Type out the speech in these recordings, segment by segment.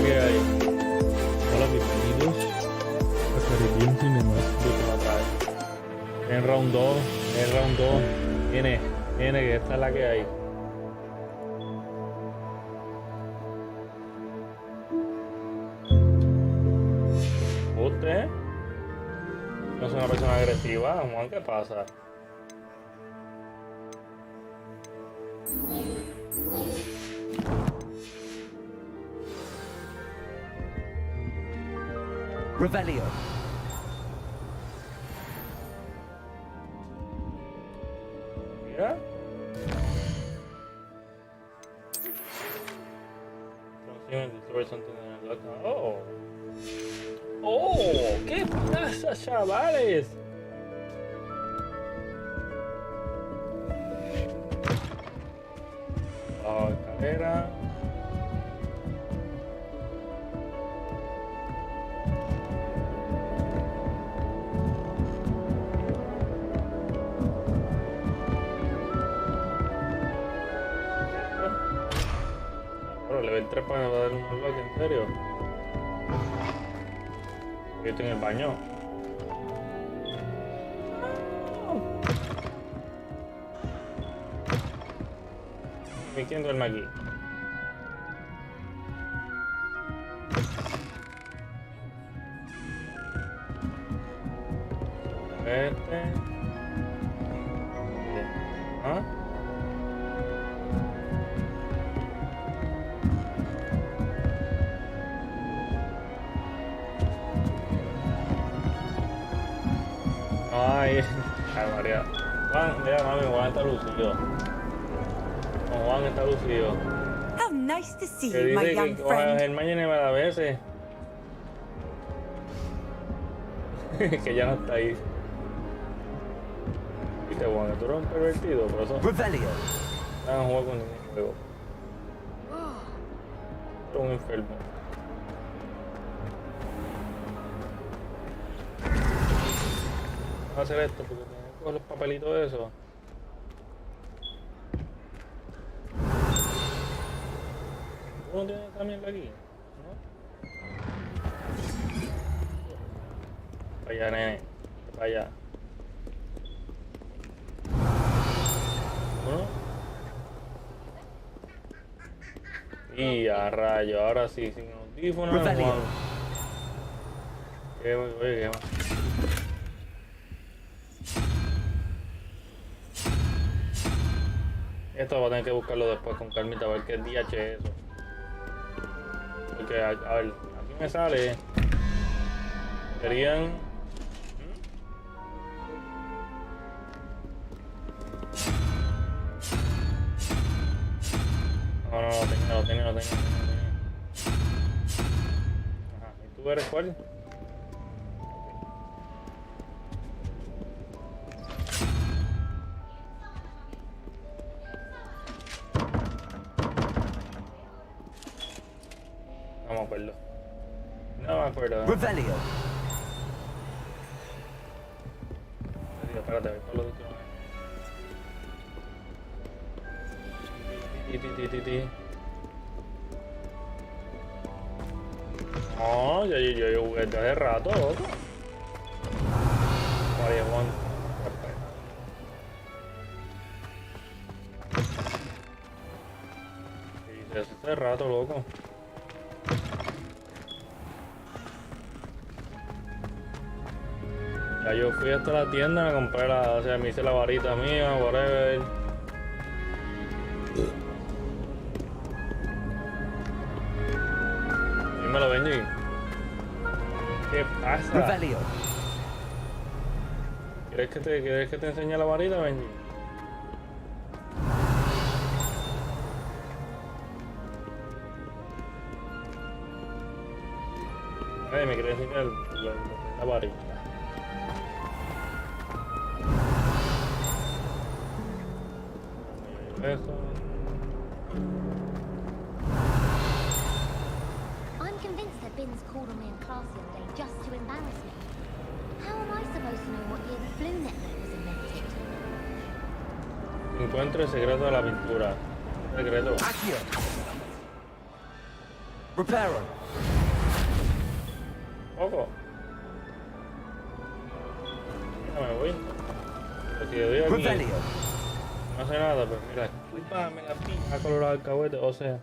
que hay? Hola, bienvenidos a Caribbean Cinemas de JotaaLee. En round 2, viene, que esta es la que hay. ¿Usted? No es una persona agresiva, Juan, ¿qué pasa? Revelio. Mira. Oh. Oh, ¿qué pasa, chavales? Oh, escalera. Pero level 3 para dar un unlock, ¿en serio? Yo estoy en el baño. ¿Quién duerme aquí? ¿Ah? Ay, María. Juan, mira, mami, Juan está lucido. Juan está lucido. How nice to see Que you, my dice young que friend. el mañana me da veces. Que ya no está ahí. Viste, Juan, que tú eres un pervertido, por eso. Revelio. No jugar con ningún juego. Tú eres un enfermo. Vamos a hacer esto porque tengo que coger los papelitos de eso. ¿Tú no tienes esta mierda aquí? ¿No? Para allá, nene. Para allá. ¿No? Y a rayo, ahora sí, sin audífonos. Revelio. Qué más. Esto va a tener que buscarlo después con calmita, a ver qué DH es eso. Porque, a ver, aquí me sale. Serían. No, lo tenía. Ajá, ¿y tú eres cuál? No me acuerdo. No me acuerdo. Revelio. Espérate, voy por los últimos. No, yo jugué desde hace rato, loco. Vaya, Juan. Sí, desde hace rato, loco. Ya yo fui hasta la tienda, me compré o sea, me hice la varita mía, whatever. Dímelo, Benji. ¿Qué pasa? Revelio. ¿Quieres que te enseñe la varita, Benji? Nadie me quiere enseñar la varita. Eso. I'm convinced that Binns called on me in class the other day just to embarrass me. How am I supposed to know what year the flu network was invented? Encuentra el secreto de la pintura. Secreto. Accio. Reparo. Poco. Ya me voy. Pero si le doy aquí, Revelio. no hace nada, pero mira, me la pinta colorado el cahuete, o sea.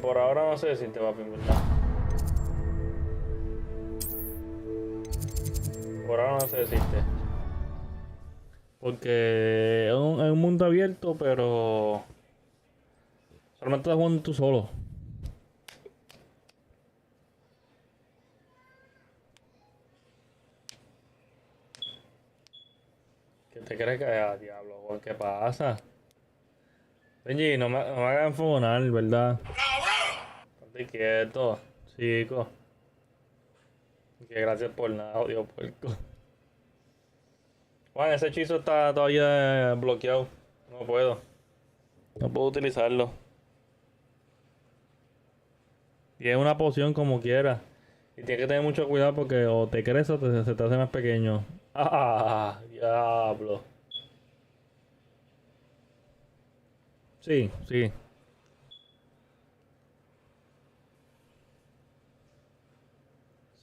Por ahora no sé decirte, papi, en verdad. Por ahora no sé decirte. Porque es un mundo abierto, pero solamente estás jugando tú solo. ¿Qué te crees que diablo, Juan? ¿Qué pasa? Benji, no me hagas enfogonar, ¿verdad? Estate quieto, chico. Que gracias por nada, odio puerco. Juan, ese hechizo está todavía bloqueado. No puedo. No puedo utilizarlo. Y es una poción como quiera. Y tienes que tener mucho cuidado porque o te crece o se te hace más pequeño. ¡Ah! ¡Diablo! Sí, sí.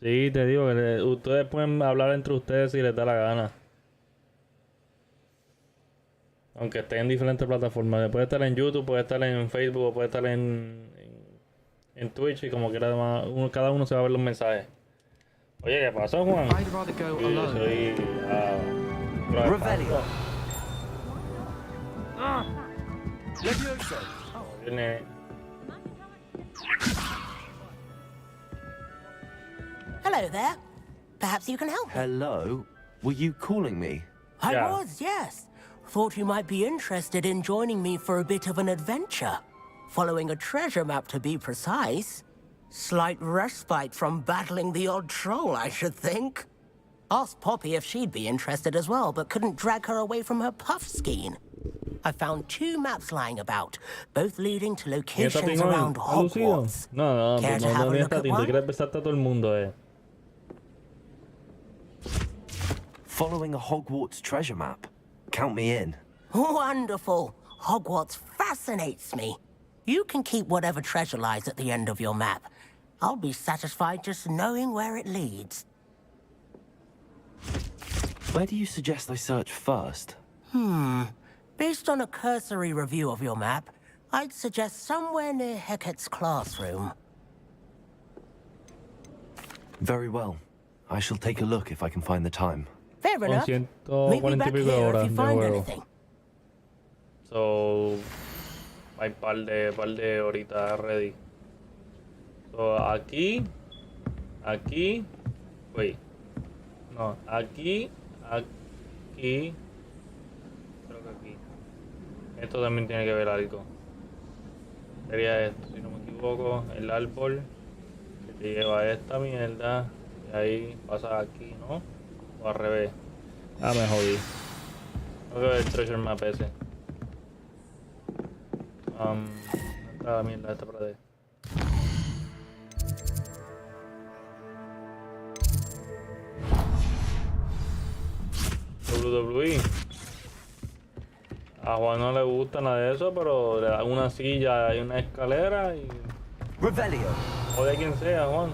Sí, te digo que ustedes pueden hablar entre ustedes si les da la gana. Aunque estén en diferentes plataformas. Puede estar en YouTube, puede estar en Facebook, o puede estar en Twitch y como quiera, además, cada uno se va a ver los mensajes. Oye, ¿qué pasó, Juan? I'd rather go alone. Soy Revelio. Levioso. Viene. Hello there. Perhaps you can help me. Hello. Were you calling me? I Yeah. was, yes. Thought you might be interested in joining me for a bit of an adventure. Following a treasure map, to be precise. Slight respite from battling the odd troll, I should think. Asked Poppy if she'd be interested as well, but couldn't drag her away from her puff skein. I found 2 maps lying about, both leading to ¿Y esta locations pingón? around ¿Ha lucido? Hogwarts. No, Care to have a ni look esta at tinta. one? Quiere besarte a todo el mundo, Following a Hogwarts treasure map. Count me in. Wonderful. Hogwarts fascinates me. You can keep whatever treasure lies at the end of your map. I'll be satisfied just knowing where it leads. Where do you suggest I search first? Based on a cursory review of your map, I'd suggest somewhere near Hecat's classroom. Very well. I shall take a look if I can find the time. Fair Con enough. Meet me 140 y back pico de here if horas you de find juego. anything. So, hay par de horitas ready. So, aquí, wait, no, aquí, creo que aquí. Esto también tiene que ver algo. Sería esto, si no me equivoco, el árbol que te lleva a esta mierda y ahí pasa aquí, ¿no? O al revés. Ah, me jodí. Tengo que ver el treasure map ese. ¿Dónde está la mierda esta para de? WWE. A Juan no le gusta nada de eso, pero le dan una silla y una escalera y Revelio. o de quien sea, Juan.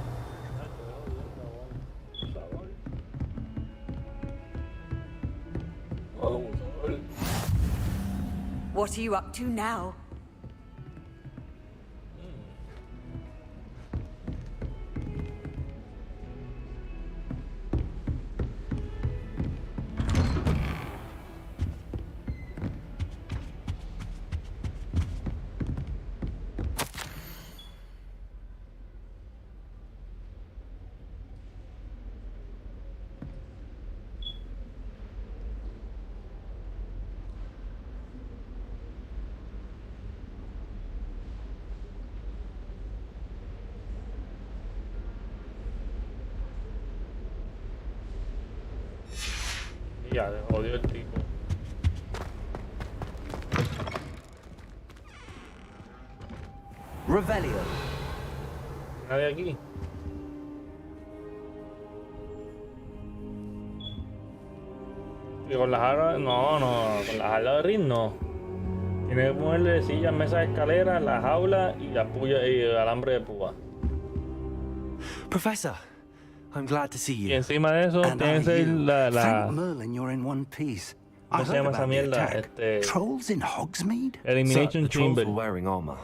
What are you up to now? Ya, se jodió el tipo. Revelio. Nadie aquí. Y con las alas, no, con las alas de ring no. Tiene que ponerle sillas, mesas, escaleras, la jaula y la puya y el alambre de púa. Professor, I'm glad to see Y you. encima de eso And tiene que ser la Thank Merlin, you're in one piece. I ¿cómo se heard llama esa about the mierda? attack. Trolls in Hogsmeade? Sir, Elimination the trolls Chamber. were wearing armor.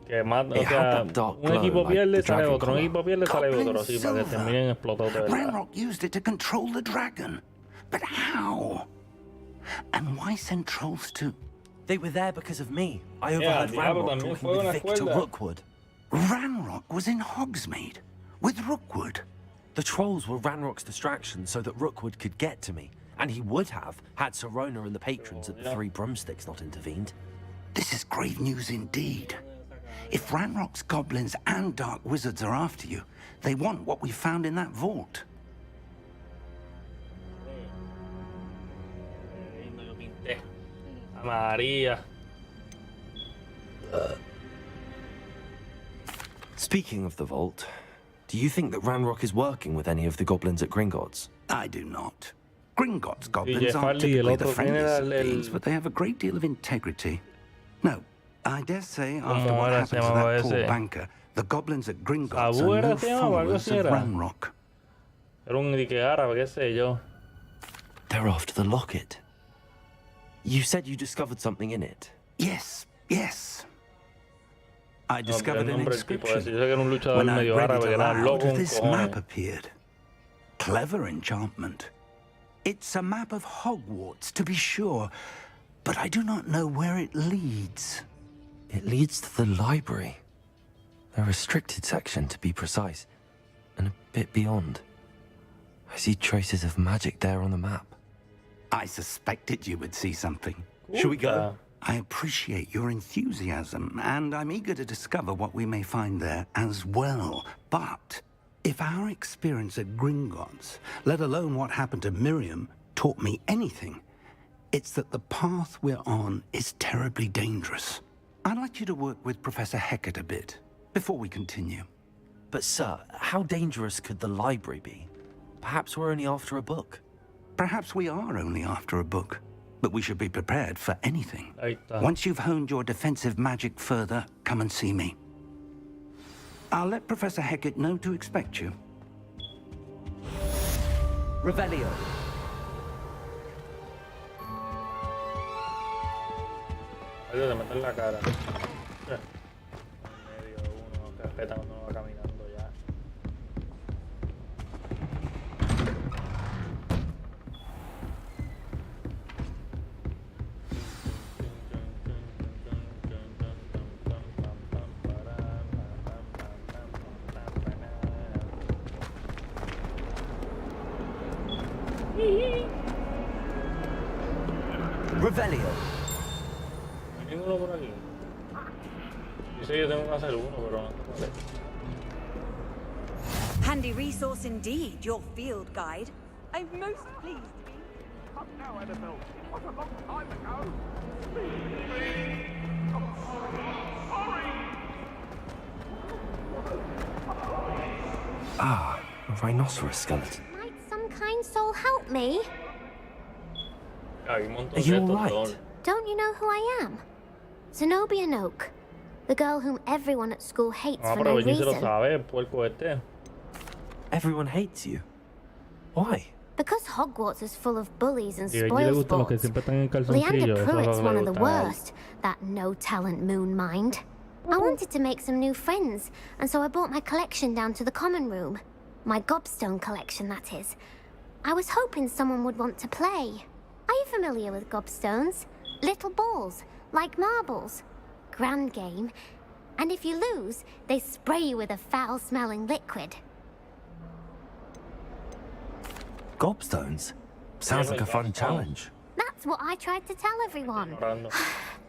Que mata, It o had sea, that dark un glow equipo like pierde, the sale dragon otro, un color. equipo pierde, sale otro, Goblin así para que silver. terminen explotados de verdad. Ranrock used it to control the dragon. But how? And why send trolls to... They were there because of me. I Yeah, overheard diablo, Ranrock también talking fue with una Vic to escuela. Rookwood. Ranrock was in Hogsmeade with Rookwood. The trolls were Ranrock's distraction so that Rookwood could get to me. And he would have had Serona and the patrons at the Three Broomsticks not intervened. This is grave news indeed. If Ranrock's goblins and dark wizards are after you, they want what we found in that vault. A María. Speaking of the vault, do you think that Ranrock is working with any of the goblins at Gringotts? I do not. Gringotts goblins Jeff aren't Hardy, el typically the otro, ¿quién friendliest era of el- beings, but they have a great deal of integrity. No, I dare say after ¿Cómo what era? happened Se to llamaba that poor ese. banker, the goblins at Gringotts Abu are era, no se llamaba, algo followers así of era. Ranrock. Era un dique árabe, qué sé yo. They're after the locket. You said you discovered something in it. Yes, yes. I El discovered an nombre del tipo ese. inscription Yo sé que era un luchador when I medio read árabe, it que era aloud. loco, un This map cojones. appeared. Clever enchantment. It's a map of Hogwarts, to be sure, but I do not know where it leads. It leads to the library. The restricted section, to be precise. And a bit beyond. I see traces of magic there on the map. I suspected you would see something. Shall we go? I appreciate your enthusiasm, and I'm eager to discover what we may find there as well. But if our experience at Gringotts, let alone what happened to Miriam, taught me anything, it's that the path we're on is terribly dangerous. I'd like you to work with Professor Hecat a bit before we continue. But sir, how dangerous could the library be? Perhaps we're only after a book. Perhaps we are only after a book, but we should be prepared for anything. Ahí está. Once you've honed your defensive magic further, come and see me. I'll let Professor Hecat know to expect you. Revelio. Algo de meter la cara. En medio uno que respeta cuando uno va caminando ya. Revelio. ¿No hay ninguno por aquí? Dice que yo tengo que hacer uno, pero no sé cuál es. Handy resource indeed, your field guide. I'm most pleased to be. Ah, a rhinoceros skeleton. Might some kind soul help me? Hay un montón Are de you estos alright? todos. Don't you know who I am? Zenobia Noak, the girl whom everyone at school hates Ah, for pero no Benji se lo reason. sabe, el puerco este. Everyone hates you. Why? Because Hogwarts is full of bullies and Y a Benji le gustan los que spoilsports. siempre están en Leander calzoncillo. Eso es lo Pruitt's que one le of the gusta a él. worst, that no-talent moon mind. I wanted to make some new friends, and so I brought my collection down to the common room. My gobstone collection, that is. I was hoping someone would want to play. Are you familiar with gobstones? Little balls, like marbles. Grand game. And if you lose, they spray you with a foul-smelling liquid. Gobstones? Sounds like a fun challenge. That's what I tried to tell everyone. Ignorando.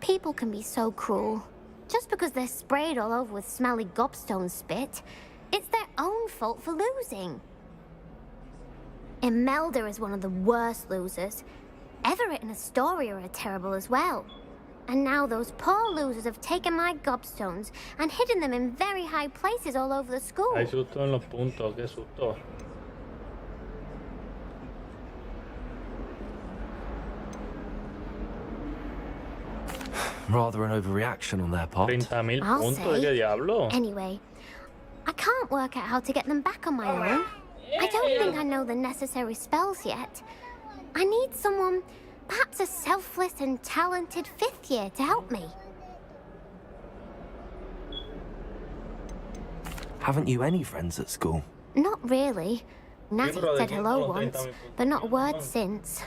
People can be so cruel. Just because they're sprayed all over with smelly gobstone spit, it's their own fault for losing. Imelda is one of the worst losers. Everett and Astoria are terrible as well. And now those poor losers have taken my gobstones and hidden them in very high places all over the school. Hay susto en los puntos, qué susto. Rather an overreaction on their part. 30.000 I'll puntos, ¿de qué say. diablo? Anyway, I can't work out how to get them back on my own. I don't think I know the necessary spells yet. I need someone, perhaps a selfless and talented 5th year to help me. Haven't you any friends at school? Not really. Natty pero ¿de said quién hello son los once, 30.000 but not a word puntos? since.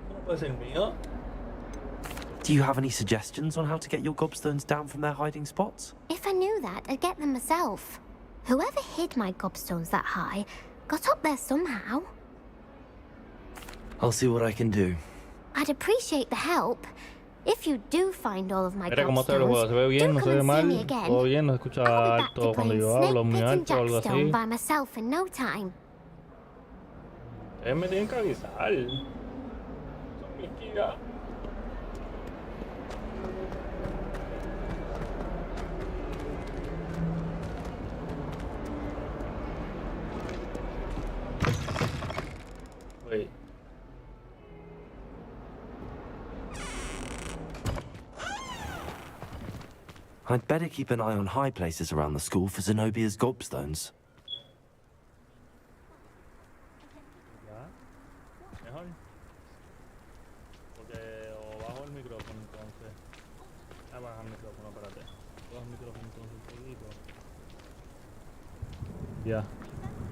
¿No puede ser mío? Do you have any suggestions on how to get your gobstones down from their hiding spots? If I knew that, I'd get them myself. Whoever hid my gobstones that high got up there somehow. I'll see what I can do. I'd appreciate the help. If you do find all of my Mira cómo se ve el juego, gobstones, se ve bien, do no se come ve and see mal, me again. todo bien, no se escucha I'll be back alto to cuando playing yo hablo, Snake muy Pit and alto o algo Jackstone así. by myself in no time. Me tienen que avisar. Son mis gigas. Wait. I'd better keep an eye on high places around the school for Zenobia's gobstones. ¿Ya? Mejor. Porque o bajo el micrófono entonces. Ah, baja el micrófono, espérate. Baja el micrófono entonces un poquito. Ya.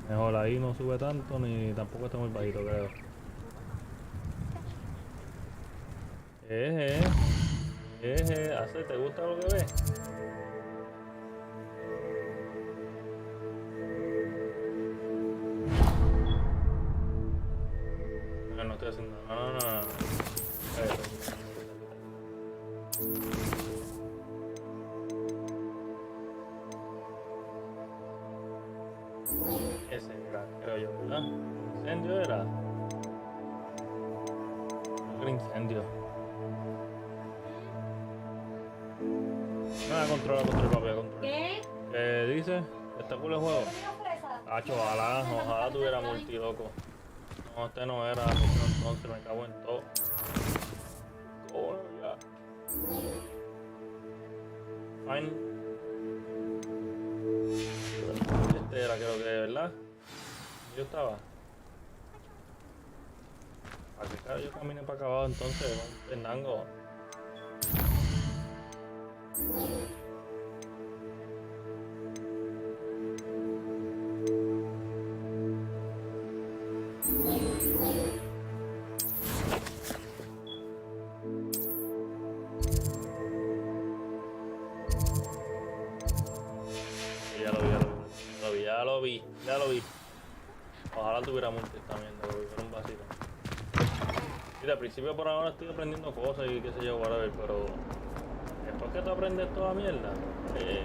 Mejor ahí no sube tanto ni tampoco está muy bajito, creo. Hacer, ¿te gusta lo que ves? No estoy haciendo nada. No. Ese era, creo yo, ¿verdad? ¿Incendio era? Creo que era incendio. Controla, papi. ¿Qué? ¿Qué dice? ¿Está cool el juego? Hacho, ojalá tuviera multi, loco. No, este no era, entonces me cago en todo. Oh, ya. Fine. Este era, creo que, ¿verdad? Yo estaba. ¿A qué cara yo caminé para acá abajo entonces? Fernando. Ya lo vi. Ojalá tuviera multi también, lo vi, era un vacío. Mira, al principio por ahora estoy aprendiendo cosas y qué sé yo, whatever, pero después que tú aprendes toda mierda, es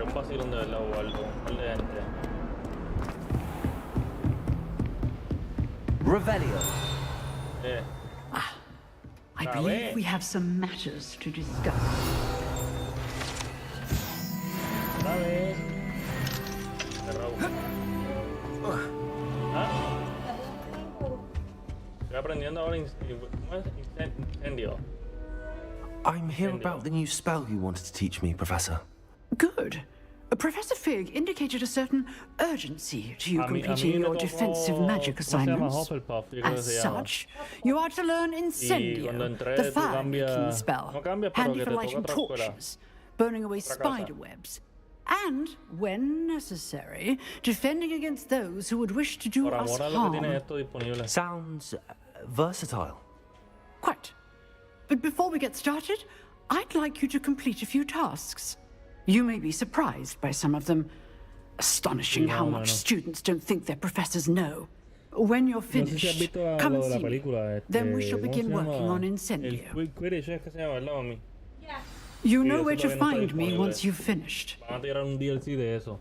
un vacilón de verdad jugarlo con un par de gente. Revelio. I believe we have some matters to discuss. Dale. Estoy aprendiendo ahora incendio. I'm here about the new spell you wanted to teach me, Professor. Good. Professor Fig indicated a certain urgency to you completing your defensive magic assignments. As such, you are to learn Incendio, the fire-making spell, handy for lighting torches, burning away spider webs, and, when necessary, defending against those who would wish to do us harm. Sounds versatile. Quite. But before we get started, I'd like you to complete a few tasks. You may be surprised by some of them. Astonishing how much students don't think their professors know. When you're finished, come and see me. Then we shall begin working on Incendio. You know where to find me once you've finished. Van a tirar un DLC de eso.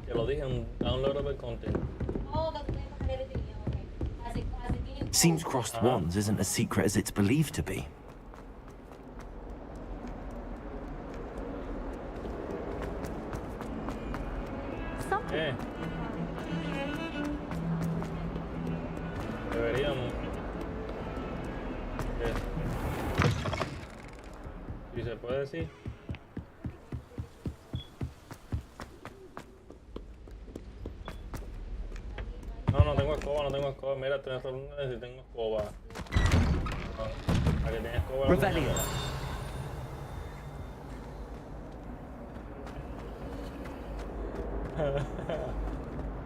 Te lo dije, un downloadable content. Seems crossed wands isn't as secret as it's believed to be. Deberíamos. Si se puede decir. No tengo escoba. Mira, tengo reuniones y tengo escoba. ¿A que tenga escoba? Revelio.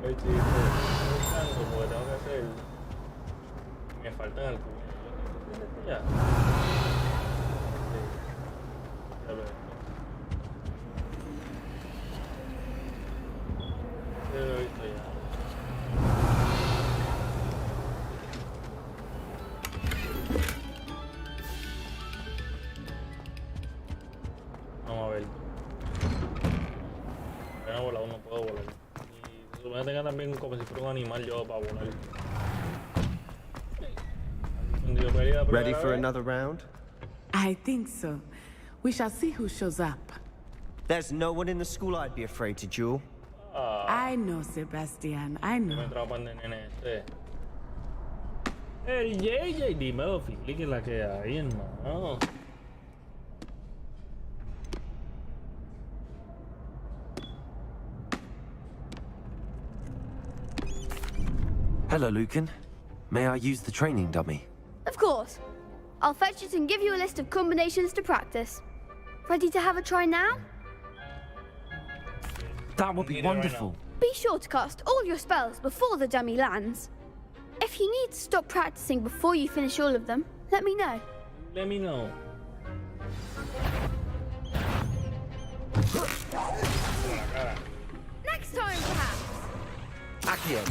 Qué chiste. Estoy buscando porque tengo que hacer. Me faltan algunos. Ya. Sí. Ya lo he visto. Ya lo he visto ya. Vamos a ver. Voy a volar, no puedo volar. Y se supone que tenga también como si fuera un animal yo para volar. Ready for another round? I think so. We shall see who shows up. There's no one in the school I'd be afraid to duel. I know, Sebastian. I know. El JJ, dímelo, Philly, que la que hay, hermano. Hello, Lucan. May I use the training dummy? Of course. I'll fetch it and give you a list of combinations to practice. Ready to have a try now? That would be wonderful. Be sure to cast all your spells before the dummy lands. If you need to stop practicing before you finish all of them, let me know. Let me know. Next time, perhaps. Accio.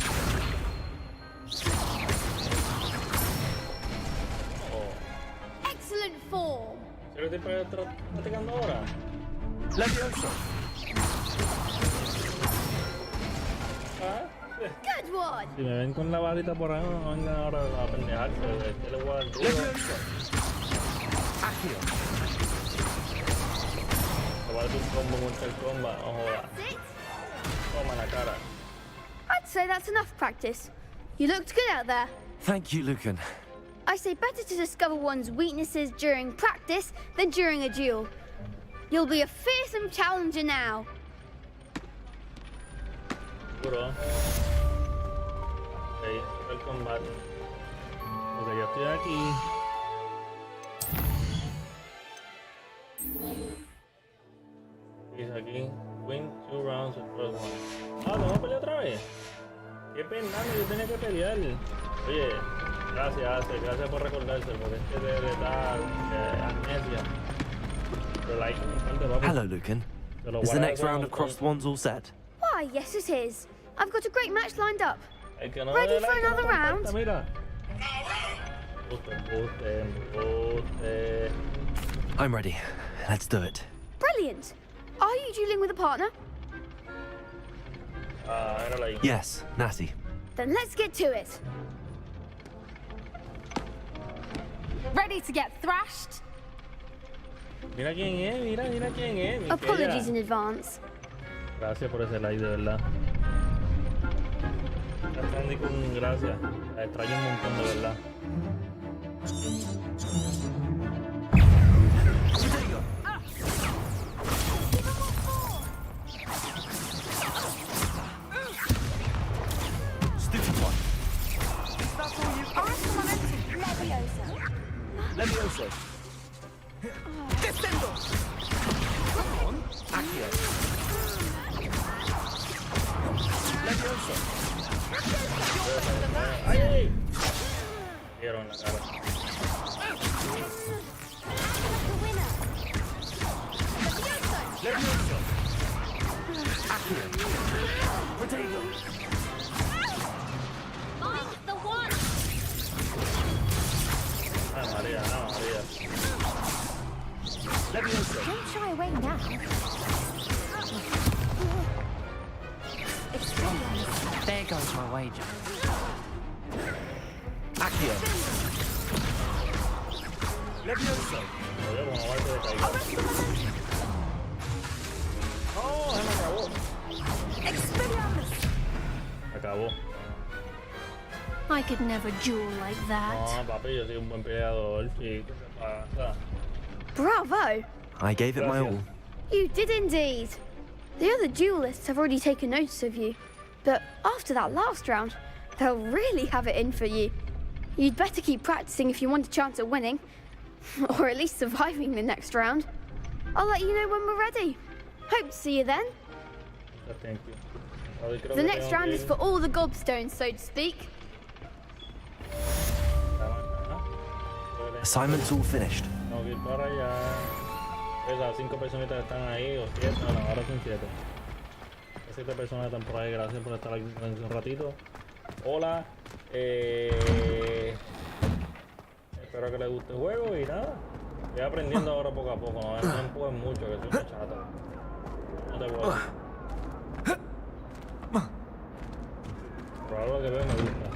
Excellent form. ¿Qué te practicando ahora? Levioso. Good one. Si me ven con la varita por ahí, no vengan ahora a pendejarse. ¿Qué le voy a dar duro? Levioso. Accio. Le voy a dar un combo Mortal Kombat, no jodas. That's it. Toma la cara. I'd say that's enough practice. You looked good out there. Thank you, Lucan. I say better to discover one's weaknesses during practice than during a duel. You'll be a fearsome challenger now. Seguro. Ok, el combate. Ok, ya estoy aquí. Dice aquí, win 2 rounds of first one. Ah, ¿tengo que pelear otra vez? Qué pena, yo tenía que pelear. Oye, gracias por recordárselo, porque es que de tal, amnesia. Pero like un par de papas. Hello, Lucan. Is the next round of crossed wands all set? Why, yes it is. I've got a great match lined up. El que no Ready le for like, another no round? comparta, mira. Guste. I'm ready. Let's do it. Brilliant. Are you dueling with a partner? Mírala ahí. Yes, Natty. Then let's get to it. Ready to get thrashed? Mira quién es, mira quién es. mi Apologies querida. in advance. Gracias por ese like, de verdad. Sandy con gracias. La extraño un montón, de verdad. Stupid one. Levioso. Descuento. Accio. Levioso. ¡Ay! Dieron la cara. Levioso. Accio. Potato. Find the one. María. Levioso. Don't shy away now. There goes my wager. Accio. Levioso. Oye, como muerte de caída. ¡Oh! Se me acabó. Acabó. I could never duel like that. No, papi, yo soy un buen peleador. Sí, ¿qué te pasa? Bravo. I gave it my all. You did indeed. The other duelists have already taken notice of you, but after that last round, they'll really have it in for you. You'd better keep practicing if you want a chance at winning, or at least surviving the next round. I'll let you know when we're ready. Hope to see you then. Thank you. The next round is for all the gobstones, so to speak. Assignment's all finished. Tengo que ir para allá. Esas 5 personitas que están ahí, o 7, no, ahora son 7. Las 7 personas están por ahí, gracias por estar aquí un ratito. Hola, espero que les guste el juego y nada. Estoy aprendiendo ahora poco a poco, no me empujes mucho, que soy una chata. No te voy. Por algo que veo me gusta.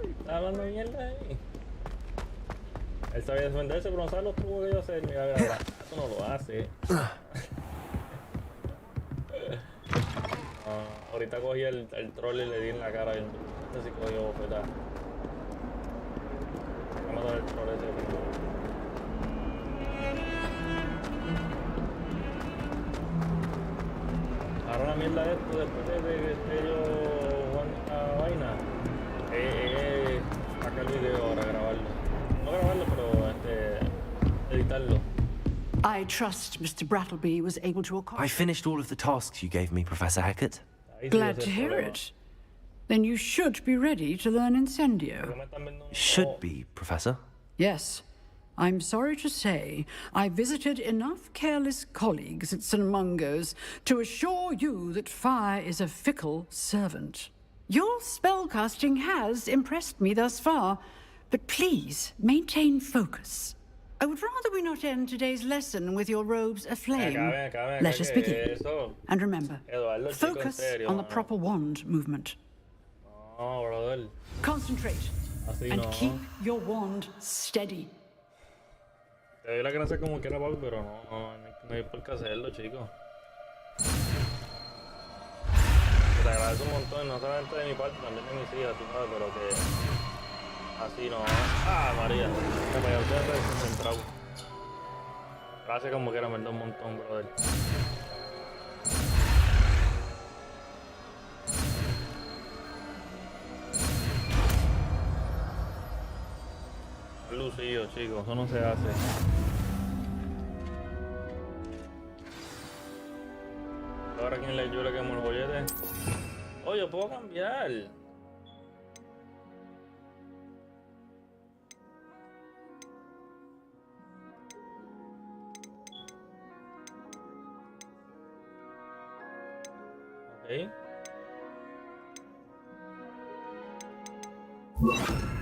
Está hablando mierda ahí. Él sabía defenderse, pero no sabe los trucos que yo hacer. Mira, mira, eso no lo hace. Ahorita cogí el troll y le di en la cara. Este sí cogió bofetada. Vamos a matar el troll ese. Ahora la mierda de esto, después de que esté yo jugando esta vaina, sacar el video ahora, grabarlo. No grabarlo, pero editarlo. I trust Mr. Brattleby was able to accomplish. I finished all of the tasks you gave me, Professor Hecat. Glad to hear it. Then you should be ready to learn Incendio. Should be, Professor. Yes. I'm sorry to say, I visited enough careless colleagues at St. Mungo's to assure you that fire is a fickle servant. Your spellcasting has impressed me thus far, but please maintain focus. I would rather we not end today's lesson with your robes aflame. Let us begin. And remember, focus on the proper wand movement. No, brother. Concentrate and keep your wand steady. Te doy la gracia como quiera, papi, pero no hay por qué hacerlo, chicos. Te agradezco un montón, no solamente de mi parte, también de mis hijas, tú sabes, pero que así no. Ah, María, me vaya usted desconcentrado. Gracias como quiera, me da un montón, brother. Lucido, chicos, eso no se hace. Ahora quien le ayuda que me el bollete. Oye, puedo cambiar. Ok.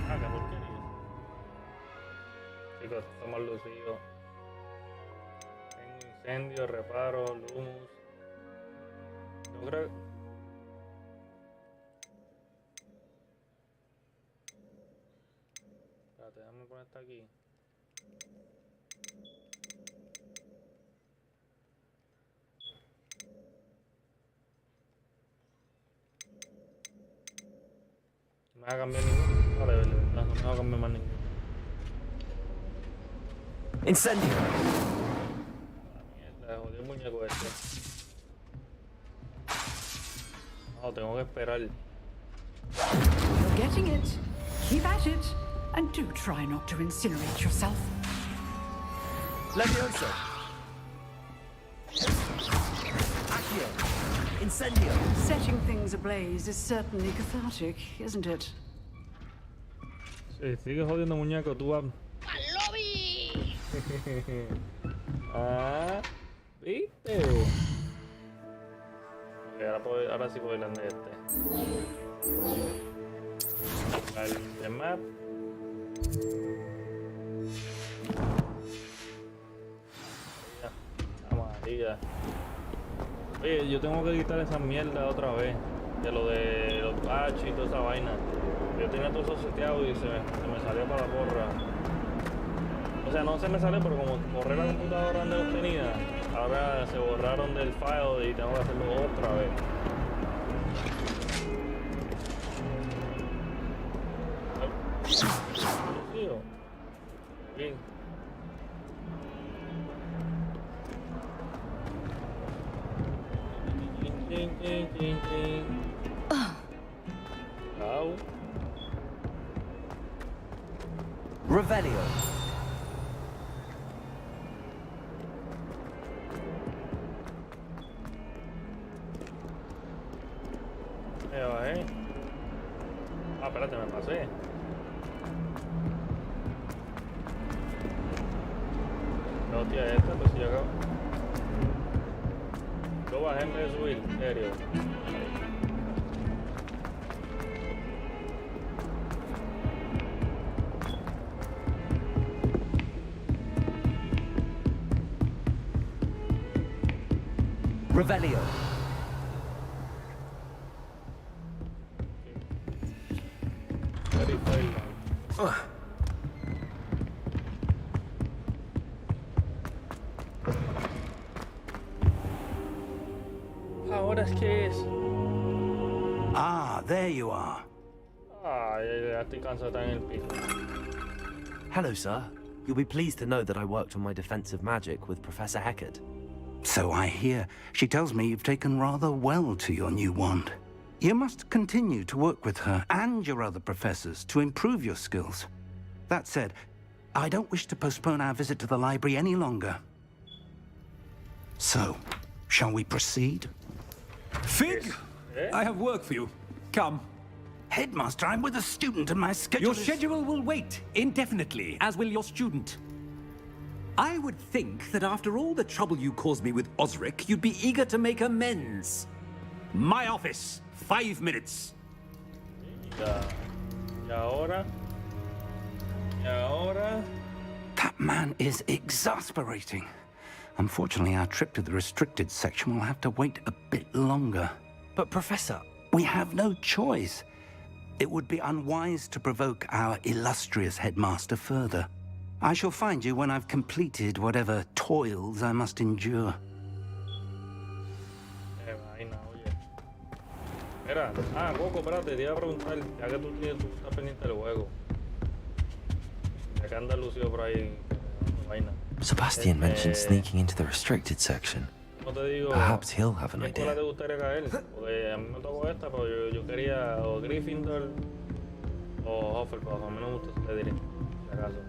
Ah, qué porquería. Chicos, estamos lucidos. Tengo incendio, reparo, humus. Yo creo. Espérate, déjame poner esta aquí. No me va a cambiar ninguno. Vale, no me va a cambiar más ninguno. Incendio. Mierda, jodió el muñeco este. No, tengo que esperar. You're getting it. Keep at it. And do try not to incinerate yourself. Levioso. Accio. Incendio. Setting things ablaze is certainly cathartic, isn't it? Sí, sigue jodiendo muñeco, tú vas. Ah, ¿viste? Okay, ahora sí puedo ir de este. El map. Ya, vamos arriba. Oye, yo tengo que quitar esa mierda otra vez. De lo de los patches y toda esa vaina. Yo tenía todo eso seteado y se me salió para la porra. O sea, no se me sale, pero como borré la computadora donde los tenía, ahora se borraron del file y tengo que hacerlo otra vez. Sí. fin. Chao. Revelio. Me bajé. Ah, espérate, me pasé. La hostia esta, pues si yo acabo. Yo bajé en vez de subir, en serio. Revelio. Very fail. Ahora es que es. Ah, there you are. Ah, ya estoy cansado de estar en el piso. Hello, sir. You'll be pleased to know that I worked on my defensive magic with Professor Heckard. So I hear. She tells me you've taken rather well to your new wand. You must continue to work with her and your other professors to improve your skills. That said, I don't wish to postpone our visit to the library any longer. So, shall we proceed? Fig, I have work for you. Come. Headmaster, I'm with a student and my schedule Your schedule will wait indefinitely, as will your student. I would think that after all the trouble you caused me with Osric, you'd be eager to make amends. My office, 5 minutes. Y ahora. That man is exasperating. Unfortunately, our trip to the restricted section will have to wait a bit longer. But, Professor... We have no choice. It would be unwise to provoke our illustrious headmaster further. I shall find you when I've completed whatever toils I must endure. Vaina, oye. Mira, Coco, espérate, te iba a preguntar, ya que tú estás pendiente del juego. Ya que andas lucido por ahí, vaina. Sebastian mentioned sneaking into the restricted section. ¿Cómo te digo? Perhaps he'll have an ¿Qué escuela te idea. gustaría caer? Porque a mí me tocó esta, pero yo quería o Gryffindor o Hufflepuff. A mí no me gusta ese diré, si acaso.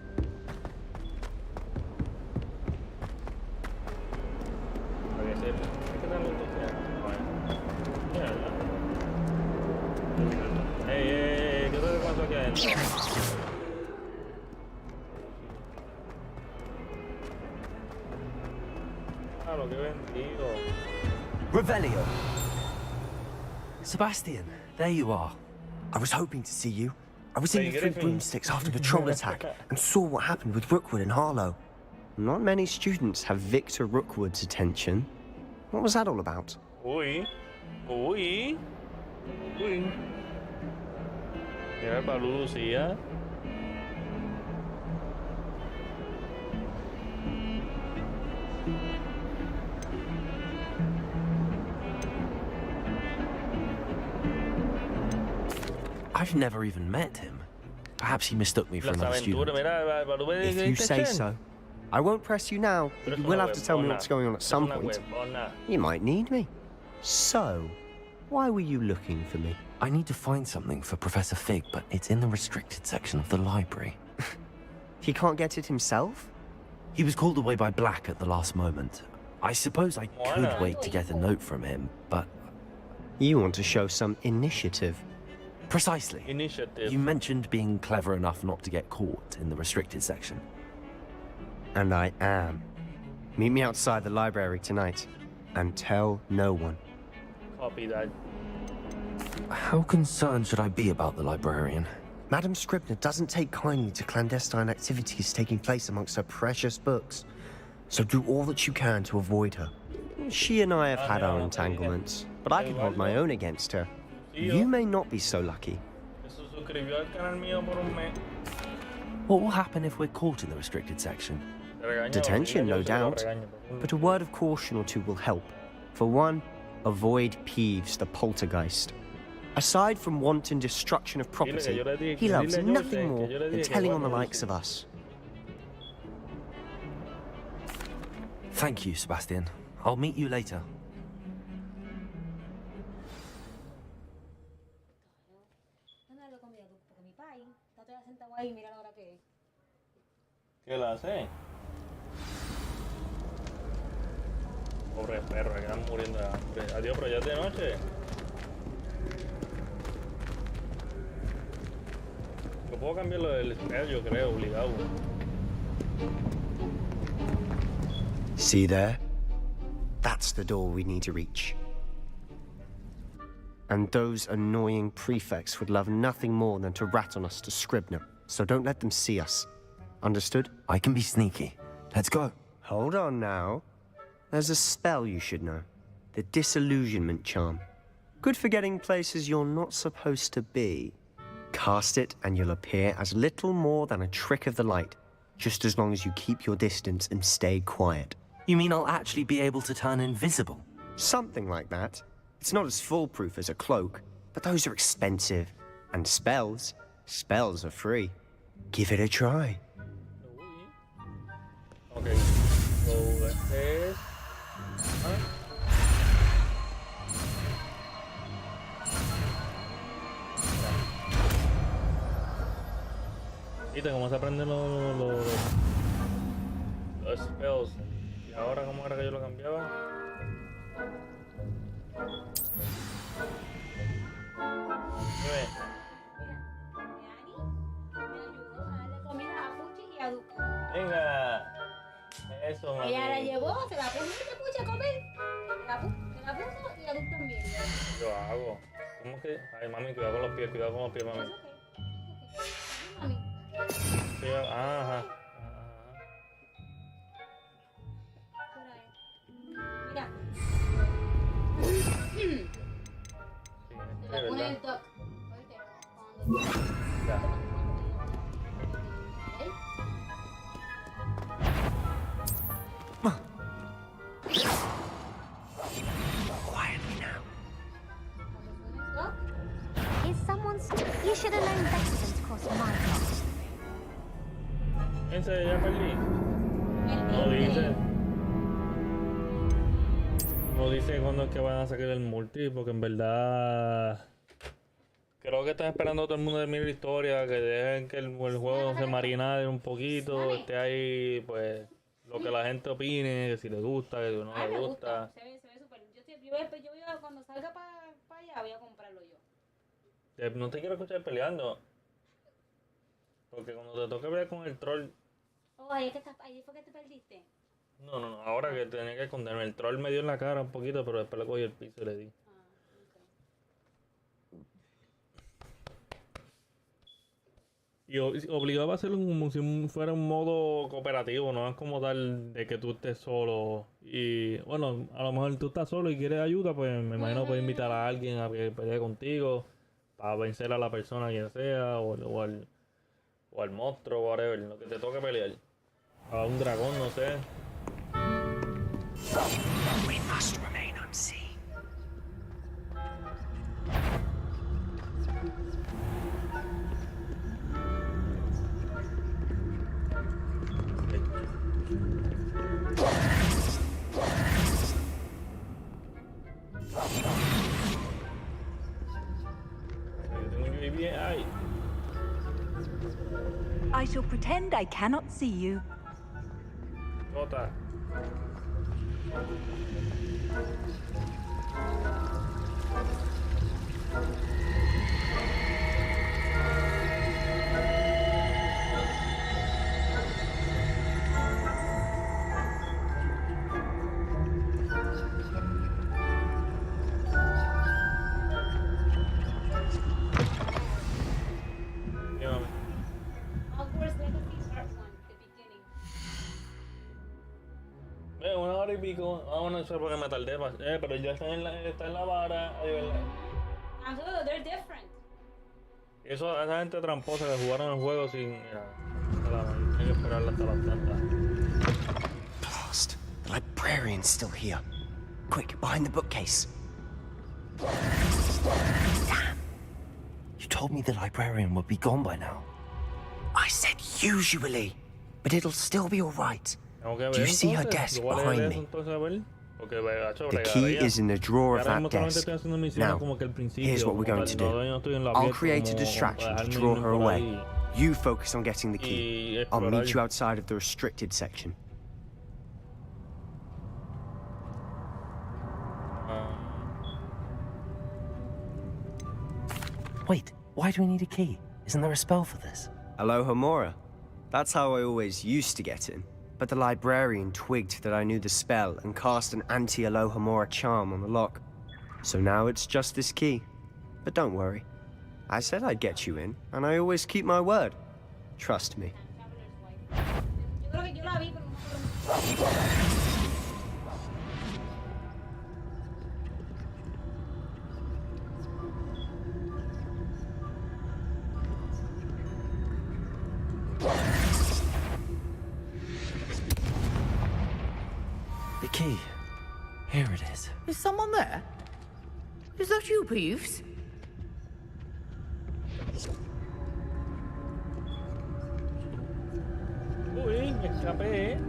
Para que sepa. Es que te gusta usted. Ey, ¿qué te pasó aquí adentro? Lo que vendido. Revelio. Sebastian, there you are. I was hoping to see you. I was in Hey, the get Three it me. Broomsticks after the troll attack and saw what happened with Rookwood and Harlow. Not many students have Victor Rookwood's attention. What was that all about? Uy. Mira el Balú Lucía. I've never even met him. Perhaps he mistook me for Las another aventuras, student. mira, el Balú de If you say so. I won't press you now, but you will have to tell me what's going on at some point. You might need me. So, why were you looking for me? I need to find something for Professor Fig, but it's in the restricted section of the library. He can't get it himself? He was called away by Black at the last moment. I suppose I could Buenas. wait to get a note from him, but... You want to show some initiative. Precisely. Initiative. You mentioned being clever enough not to get caught in the restricted section. And I am. Meet me outside the library tonight. And tell no one. Copy that. How concerned should I be about the librarian? Madam Scribner doesn't take kindly to clandestine activities taking place amongst her precious books. So do all that you can to avoid her. She and I have had our entanglements, but I can hold my own against her. You may not be so lucky. What will happen if we're caught in the restricted section? Detention, no doubt. But a word of caution or two will help. For one, avoid Peeves, the poltergeist. Aside from wanton destruction of property, he loves nothing more than telling on the likes of us. Thank you, Sebastian. I'll meet you later. ¿Qué la hace? Pobre perro, que quedan muriendo de hambre. Adiós, pero ya es de noche. Yo puedo cambiarlo del espero, yo creo, obligado. See there? That's the door we need to reach. And those annoying prefects would love nothing more than to rat on us to Scribner, so don't let them see us. Understood? I can be sneaky. Let's go. Hold on now. There's a spell you should know. The Disillusionment Charm. Good for getting places you're not supposed to be. Cast it and you'll appear as little more than a trick of the light, just as long as you keep your distance and stay quiet. You mean I'll actually be able to turn invisible? Something like that. It's not as foolproof as a cloak, but those are expensive. And spells are free. Give it a try. Okay, so este es... ¿Viste cómo se aprenden los spells? ¿Y ahora cómo era que yo lo cambiaba? Venga, eso, mami. Ella la llevó, se la puso y se puso a comer. Se la puso y a Duke también. Yo hago. ¿Cómo que? Ay, mami, cuidado con los pies, mami. Mami. Sí, ajá. Mira. Sí, Se le pone el toque. Ya. Quietly now. Is someone... You should have known better than to cross my path. ¿En serio ya perdí? No dice cuándo es que van a sacar el multi, porque en verdad creo que están esperando a todo el mundo de mi historia, que dejen que el juego se marinade un poquito, esté ahí pues lo que la gente opine, que si le gusta, que si no le gusta. Se ve súper. Yo voy a, cuando salga para allá voy a comprarlo yo. No te quiero escuchar peleando, porque cuando te toque pelear con el troll... Oh, ahí fue que te perdiste. No, ahora que tenía que esconderme. El troll me dio en la cara un poquito, pero después le cogí el piso y le di. Y obligado a hacerlo como si fuera un modo cooperativo, no es como tal de que tú estés solo. Y bueno, a lo mejor tú estás solo y quieres ayuda, pues me imagino puedes invitar a alguien a que pelee contigo para vencer a la persona quien sea, o al monstruo, whatever, lo que te toque pelear. A un dragón, no sé. We must remain unseen. I shall pretend I cannot see you. Jota. Hogwarts Legacy Part 1, the beginning. Una hora y pico. No sé por qué me tardé. Pero ya está en la vara. They're different. Eso, esa gente tramposa que jugaron el juego sin... Hay que esperarla hasta las tantas. Blast. The librarian's still here. Quick, behind the bookcase. Damn. You told me the librarian would be gone by now. I said usually, but it'll still be all right. Do you see her desk behind me? The key is in the drawer of that desk. Now, here's what we're going to do. I'll create a distraction to draw her away. You focus on getting the key. I'll meet you outside of the restricted section. Wait, why do we need a key? Isn't there a spell for this? Alohomora. That's how I always used to get in. But the librarian twigged that I knew the spell and cast an anti-Alohomora charm on the lock. So now it's just this key. But don't worry. I said I'd get you in, and I always keep my word. Trust me. The key. Here it is. Is someone there? Is that you, Peeves? Uy, me escapé.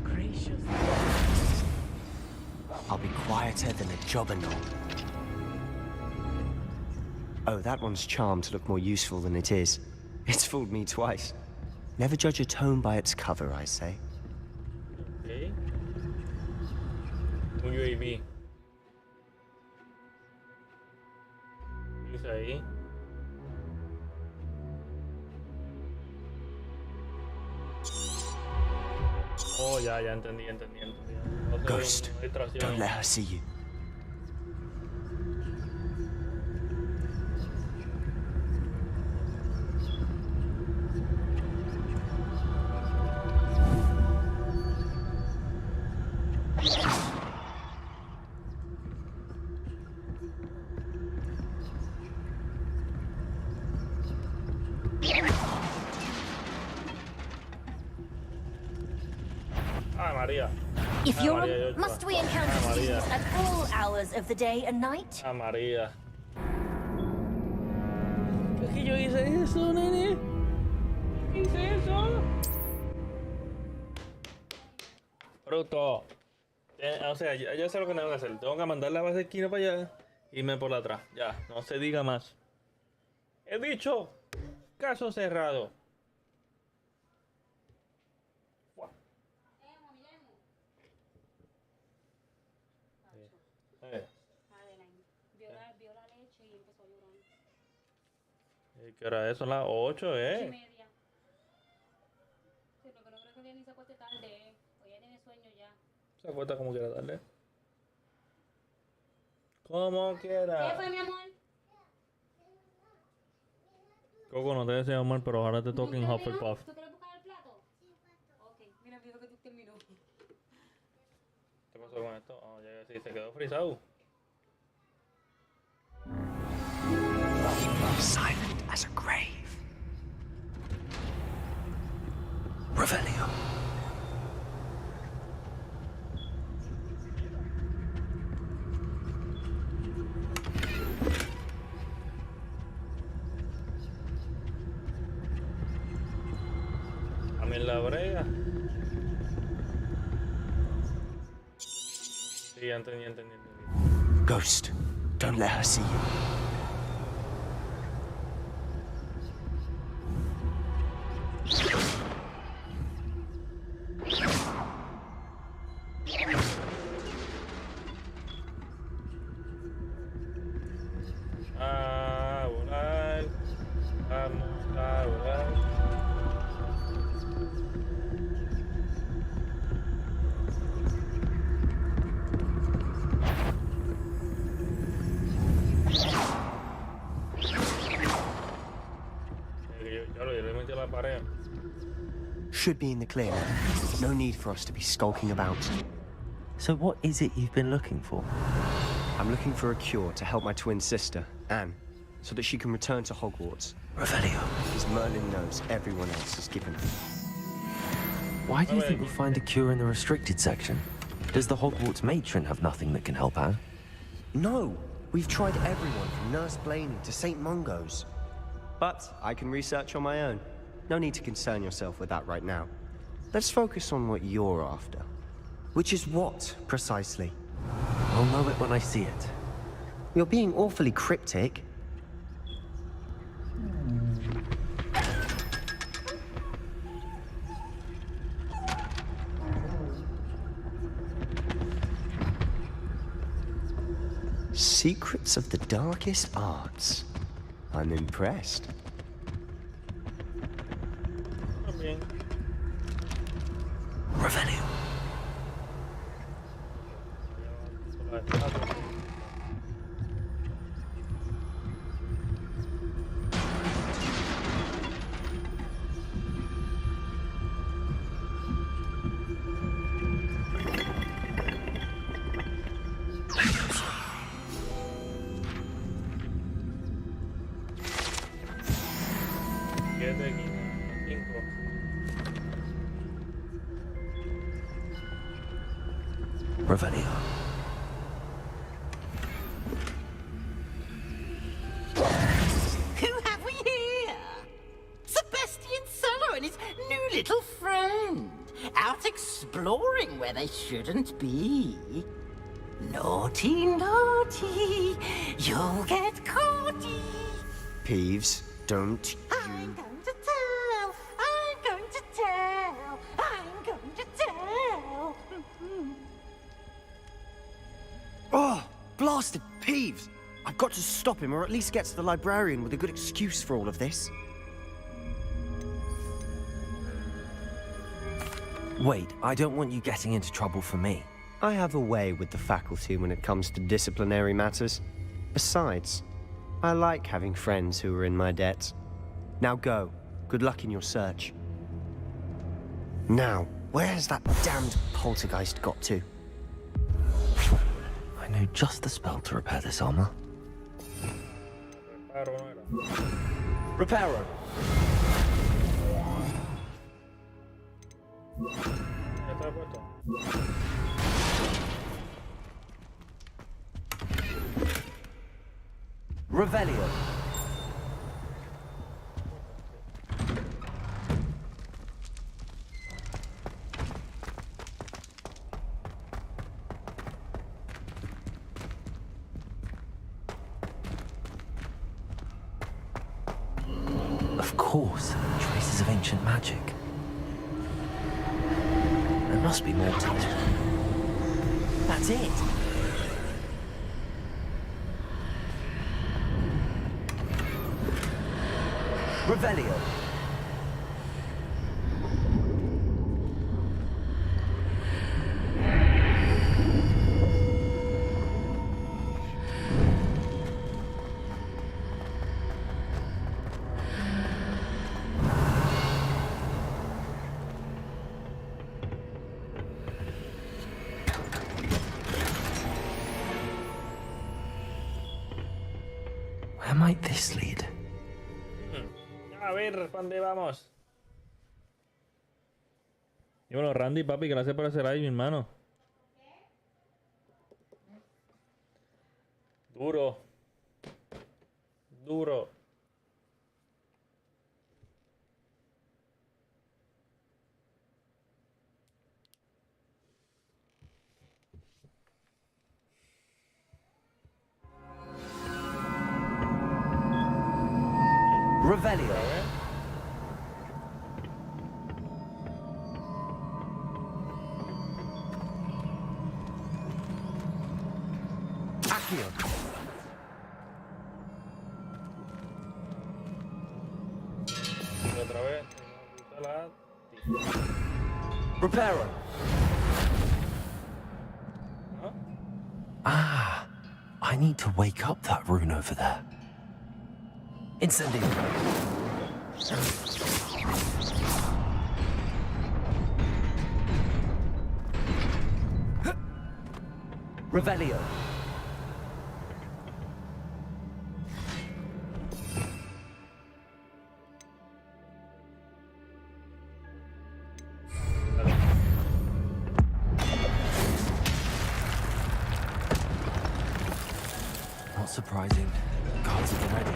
Gracious. I'll be quieter than a jobberknoll. Oh, that one's charmed to look more useful than it is. It's fooled me twice. Never judge a tome by its cover, I say. Okay. Un UAV. ¿Qué dice ahí? Oh, ya entendí. Ghost, don't let her see you. If you're must we encounter students at all hours of the day and night? María. ¿Es que yo hice eso, nene? ¿Hice eso? Bruto. O sea, yo sé lo que tengo que hacer. Tengo que mandar la base de esquina para allá y irme por la atrás. Ya, no se diga más. He dicho, caso cerrado. ¿Qué hora es? Son las 8, 8:30. Sí, porque no creo que ni se acueste tarde, Hoy ya tiene sueño ya. Se acuesta como quiera darle. Como quiera. ¿Qué fue, mi amor? Coco, no te deseo mal, pero ahora te toca en Hufflepuff. ¿Tú quieres buscar el plato? Sí, ok, mira, dijo que tú terminó. ¿Qué pasó con esto? Oh, ya sí, se quedó frisado. Silent as a grave. Revelio. También la brega. Sí, entendí. Ghost, don't let her see you. Should be in the clear now. No need for us to be skulking about. So what is it you've been looking for? I'm looking for a cure to help my twin sister, Anne, so that she can return to Hogwarts. Revelio. Because Merlin knows everyone else is given her. Why do you think we'll find a cure in the restricted section? Does the Hogwarts matron have nothing that can help Anne? No! We've tried everyone from Nurse Blaney to St. Mungo's. But I can research on my own. No need to concern yourself with that right now. let's focus on what you're after. Which is what, precisely? I'll know it when I see it. You're being awfully cryptic. Secrets of the darkest arts. I'm impressed. Revenue. Revenue. Who have we here? Sebastian Solo and his new little friend. Out exploring where they shouldn't be. Naughty, naughty. You'll get caughty. Peeves, don't I'm going to tell. I'm going to tell. I'm going to tell. Oh, blasted Peeves! I've got to stop him, or at least get to the librarian with a good excuse for all of this. Wait, I don't want you getting into trouble for me. I have a way with the faculty when it comes to disciplinary matters. Besides, I like having friends who are in my debt. Now go. Good luck in your search. Now, where has that damned poltergeist got to? I know just the spell to repair this armor. Reparo. Revelio. Of course, traces of ancient magic. There must be more to it. That's it. Revelio. Where might this lead? A ver, ¿dónde vamos? Dímelo, Randy, papi, gracias por hacer ahí, mi hermano. Duro. Duro. Revelio. Accio. Otra vez. Reparo. ¿No? Ah, I need to wake up that rune over there. Incendio. Revelio. Not surprising. Cards are ready.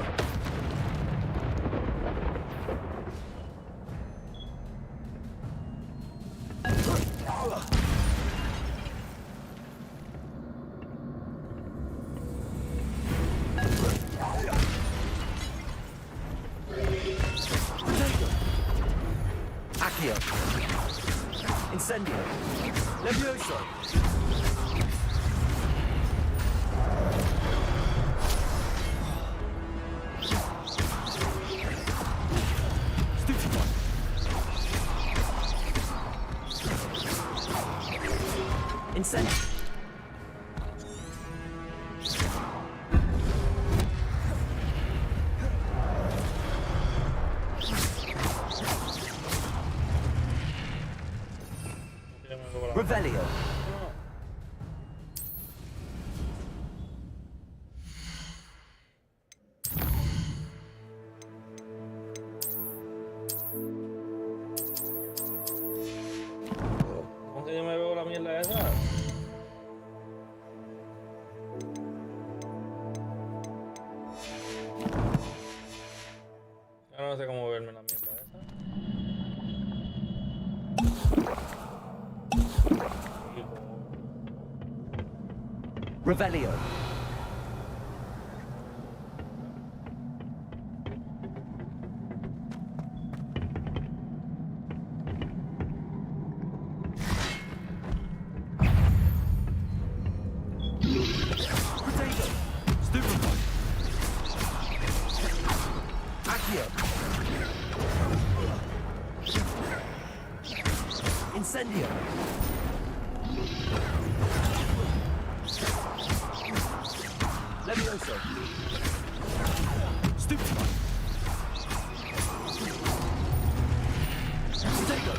Accio. Incendio. Levioso. Stupefy. Incendio. Revelio. ¿Cómo que yo me veo la mierda esa? Ya no sé cómo verme la mierda esa. Revelio. Potato. Stupefy. Accio. Incendio. Levioso. Stupefy. Potato.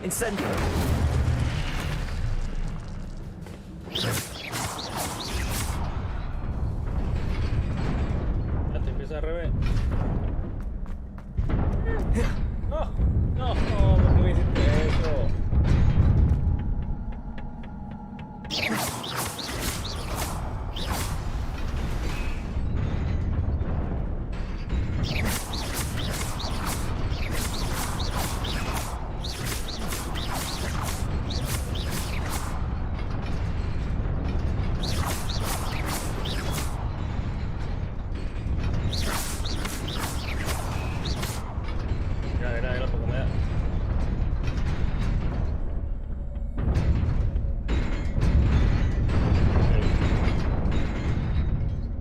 Incendio. Ya te empieza al revés. No, ¿por qué me hiciste eso? Era poco me da.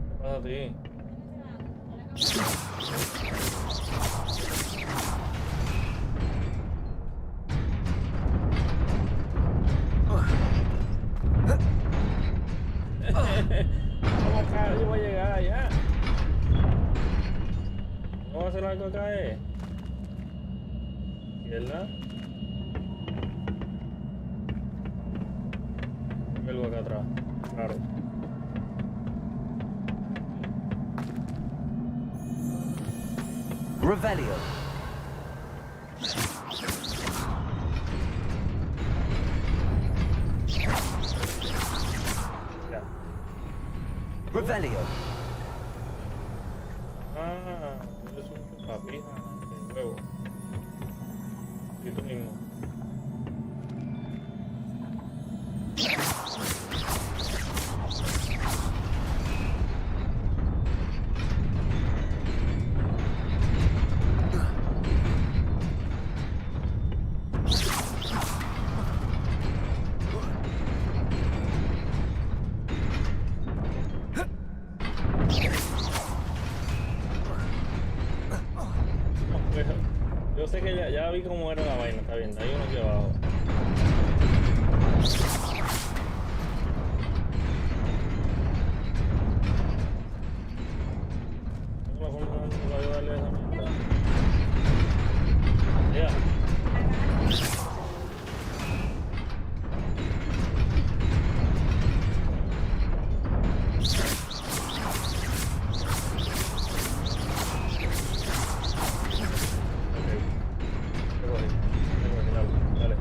¿Qué pasa a ti? ¿Cómo acá? Yo voy a llegar allá. ¿No va a hacer algo acá, ¿Izquierda? Hay algo acá atrás, claro. Revelio. Ya. Revelio. Ah, es un papija de huevo. Y tú mismo. Yo sé que ya vi cómo era la vaina, está bien, hay uno aquí abajo. ¿Cómo la forma de ayudarle a esa mierda? Ya. Dale.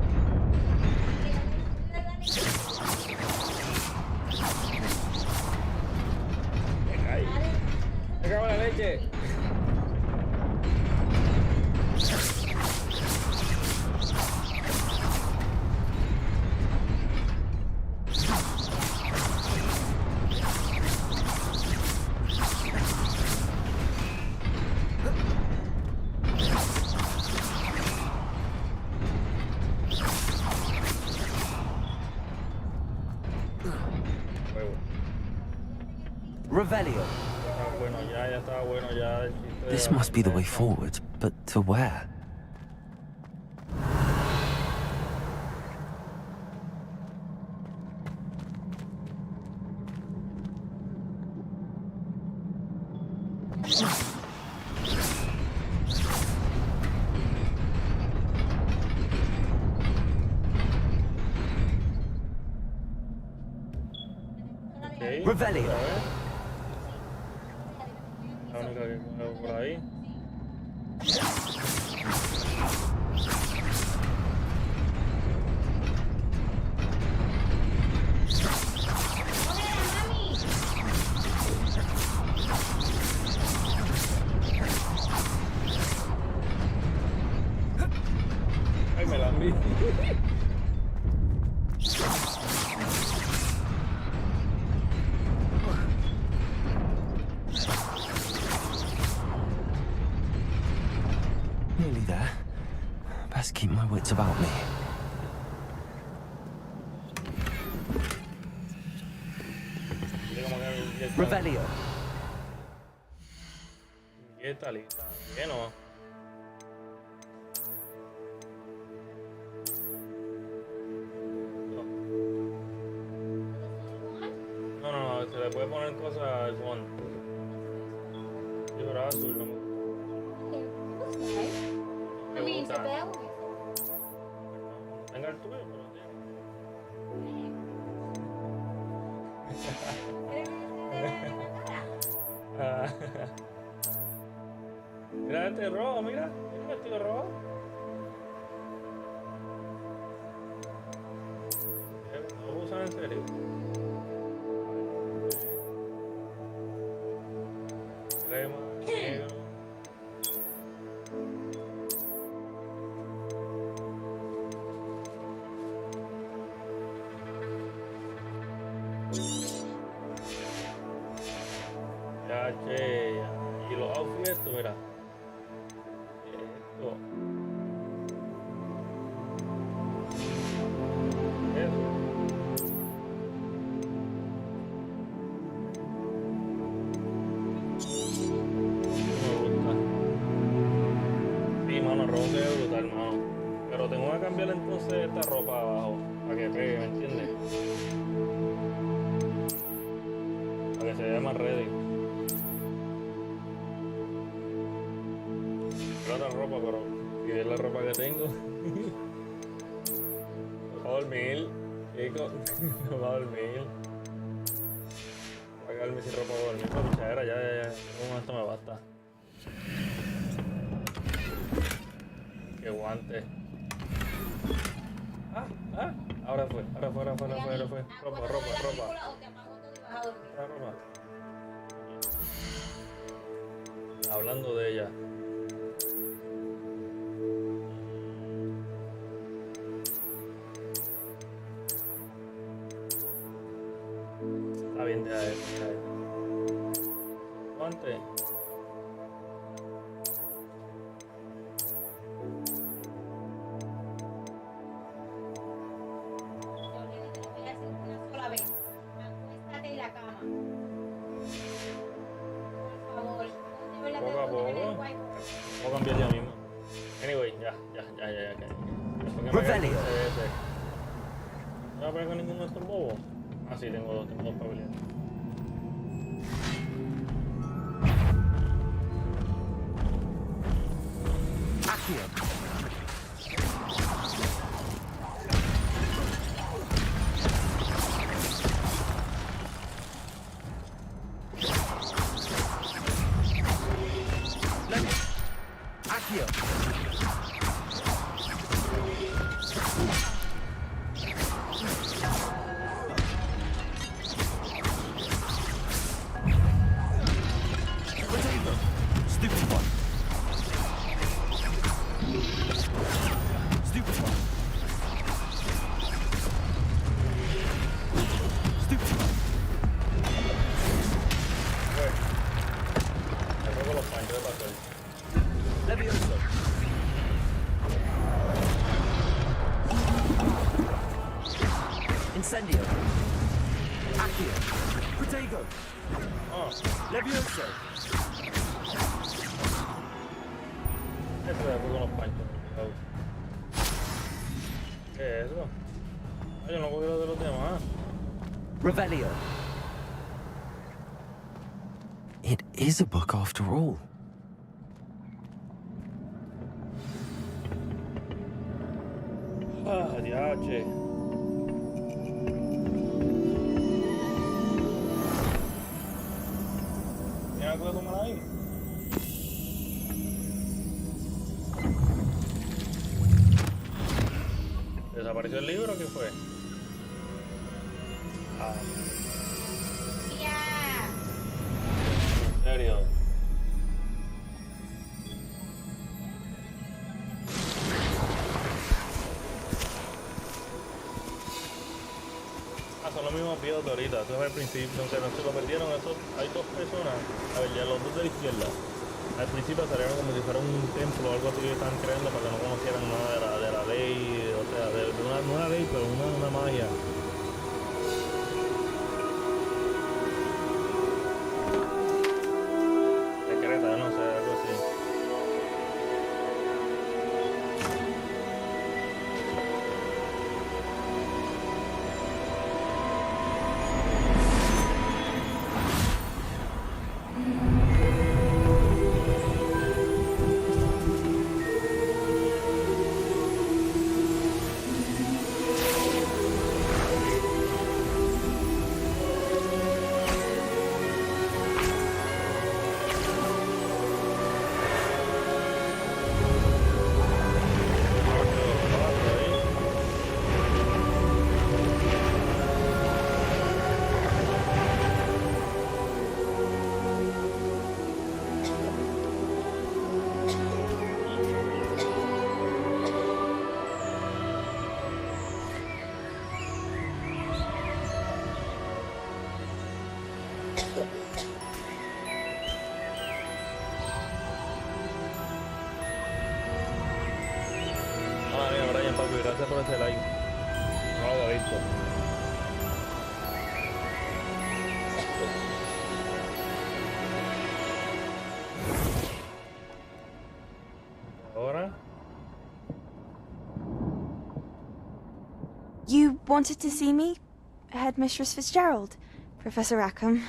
Revelio. Bueno, ya estaba bueno, ya el chiste de This la must be the way princesa. forward, but to where? Okay. Revelio. A ver. La única que veo por ahí. Ay, me la vi. Nearly there. Best keep my wits about me. Revelio. Está lista. Bien, ¿no? No, se le puede poner cosas al fondo. Yo era azul, no me gusta. Tenga el tuyo, pero mira este rojo, mira el vestido rojo. ¿Lo usan en serio? Crema, negro. Ya, che, ya. Y los outfits estos, mira. Esto. Eso. Me gusta. Sí, mano, rojo se ve brutal, mano. Pero tengo que cambiar entonces esta ropa abajo. Para que pegue, ¿me entiendes? Para que se vea más ready. Otra ropa, pero si ves la ropa que tengo. No va a dormir, chico. No va a dormir. Voy a quedarme sin ropa para dormir. Para pichadera, ya. Un momento me basta. Qué guante. Ahora fue. Ropa. Ropa. Hablando de ella. Está bien, deja eso. Guante. Una sola vez. Acuéstate en la cama. Por favor. Poco a poco. Voy a cambiar ya mismo. Anyway, ya. Revelio. ¿No voy a poner con ninguno de estos bobos? Ah, sí, tengo dos pabilidades. Incendio. Accio. Codigo. Oh. Levioso. Este de aquí con los panchos. ¿Qué es eso? Ay, yo no cogí lo de los demás. Revelio. It is a book after all. Ah, diache. ¿Tiene algo que tomar ahí? ¿Desapareció el libro o qué fue? Ah. ¿En serio? Son los mismos videos de ahorita, eso es al principio, aunque no se lo perdieron, eso, hay dos personas, a ver, ya los dos de la izquierda, al principio salieron como si fuera un templo o algo así que estaban creando para que no conocieran nada de la ley, o sea, de una ley, pero una magia. Secreta, no sé, algo así. Gracias por ese like. No lo había visto. Ahora. You wanted to see me? Headmistress Fitzgerald, Professor Rackham.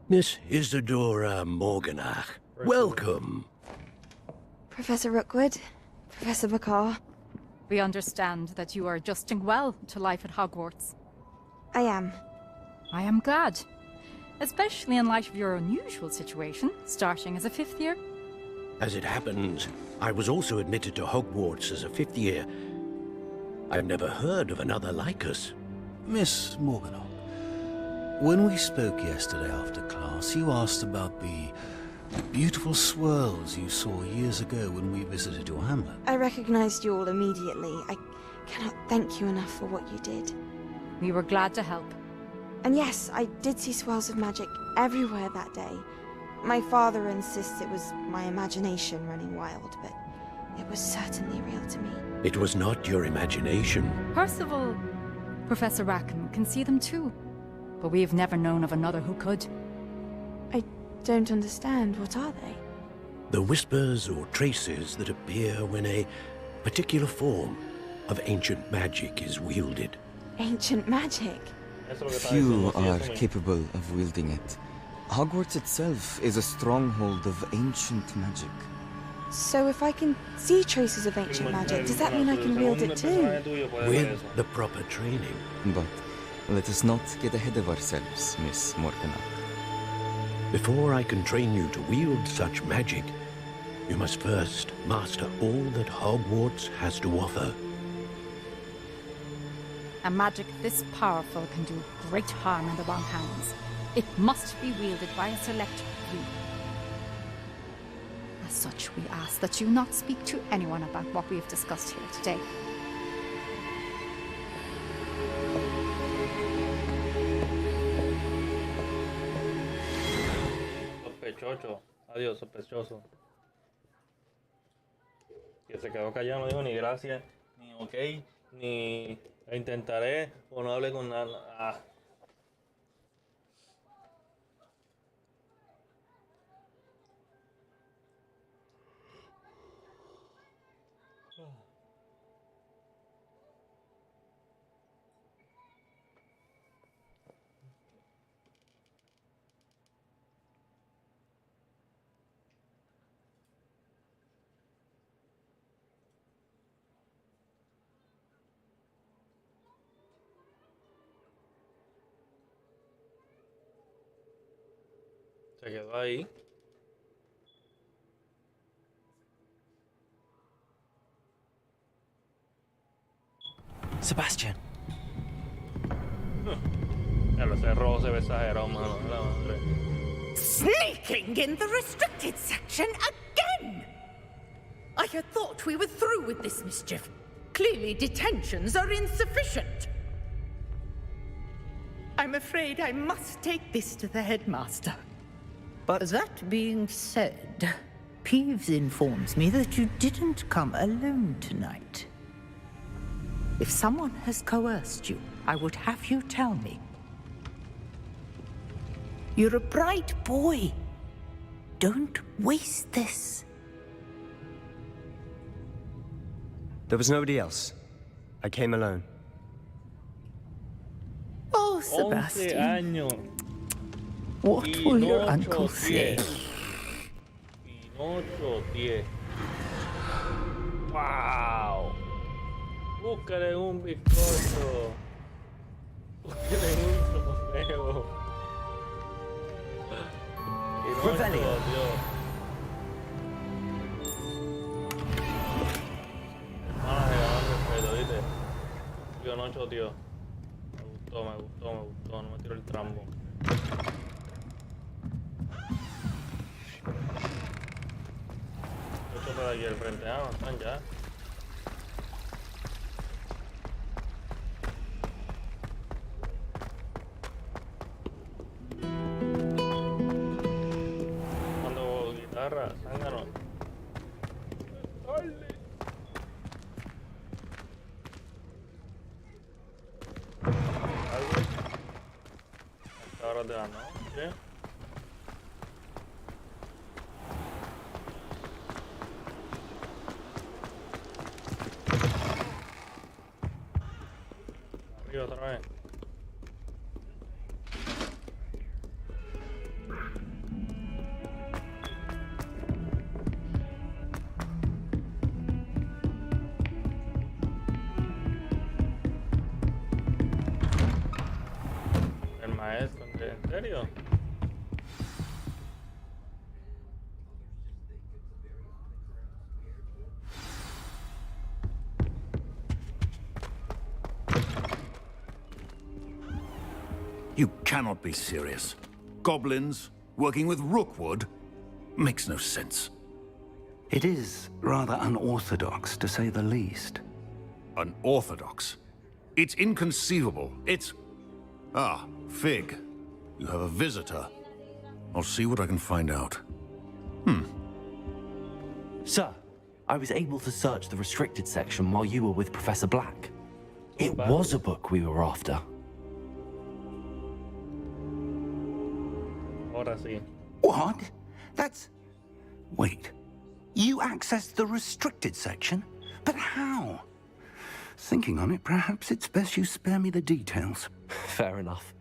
Miss Isadora Morganach, welcome. Professor Rookwood, Professor McCaw. We understand that you are adjusting well to life at Hogwarts. I am. I am glad. Especially in light of your unusual situation, starting as a 5th year. As it happens, I was also admitted to Hogwarts as a 5th year. I've never heard of another like us. Miss Morganach, when we spoke yesterday after class, you asked about the beautiful swirls you saw years ago when we visited your hamlet. I recognized you all immediately. I cannot thank you enough for what you did. We were glad to help. And yes, I did see swirls of magic everywhere that day. My father insists it was my imagination running wild, but it was certainly real to me. It was not your imagination. Percival, Professor Rackham can see them too. But we have never known of another who could. I don't understand. What are they? The whispers or traces that appear when a particular form of ancient magic is wielded. Ancient magic? Few are capable of wielding it. Hogwarts itself is a stronghold of ancient magic. So if I can see traces of ancient magic, does that mean I can wield it too? With the proper training. But let us not get ahead of ourselves, Miss Morganach. Before I can train you to wield such magic, you must first master all that Hogwarts has to offer. A magic this powerful can do great harm in the wrong hands. It must be wielded by a select few. As such, we ask that you not speak to anyone about what we have discussed here today. Sospechoso. Adiós, sospechoso. Que se quedó callado, no dijo ni gracias, ni ok, ni intentaré o no hable con nada. Ah. Se quedó ahí. Sebastian. Claro, ese rojo se ve exagerado, mano. La madre. Sneaking in the restricted section again! I had thought we were through with this mischief. Clearly detentions are insufficient. I'm afraid I must take this to the headmaster. But that being said, Peeves informs me that you didn't come alone tonight. If someone has coerced you, I would have you tell me. You're a bright boy. Don't waste this. there was nobody else. I came alone. Oh, Sebastian. What will your uncle say? Pinocho 10. Wow. Búscale un bizcocho. Búscale un trofeo. Pinocho, Dios. Ah, me ganó el respeto, ¿viste? Pinocho, tío. Me gustó. No me tiro el trambo. Esto para aquí al frente. Ah, están ya. Cuando guitarra, zángano. ¡Dale! ¿Algo? Hasta ahora te da, ¿no? ¿Sí? Arriba otra vez. El maestro, ¿en serio? You cannot be serious. Goblins working with Rookwood makes no sense. It is rather unorthodox, to say the least. Unorthodox? It's inconceivable. It's... Ah, Fig. You have a visitor. I'll see what I can find out. Sir, I was able to search the restricted section while you were with Professor Black. It was a book we were after. Ahora sí. What? That's... Wait. You accessed the restricted section? But how? Thinking on it, perhaps it's best you spare me the details. Fair enough.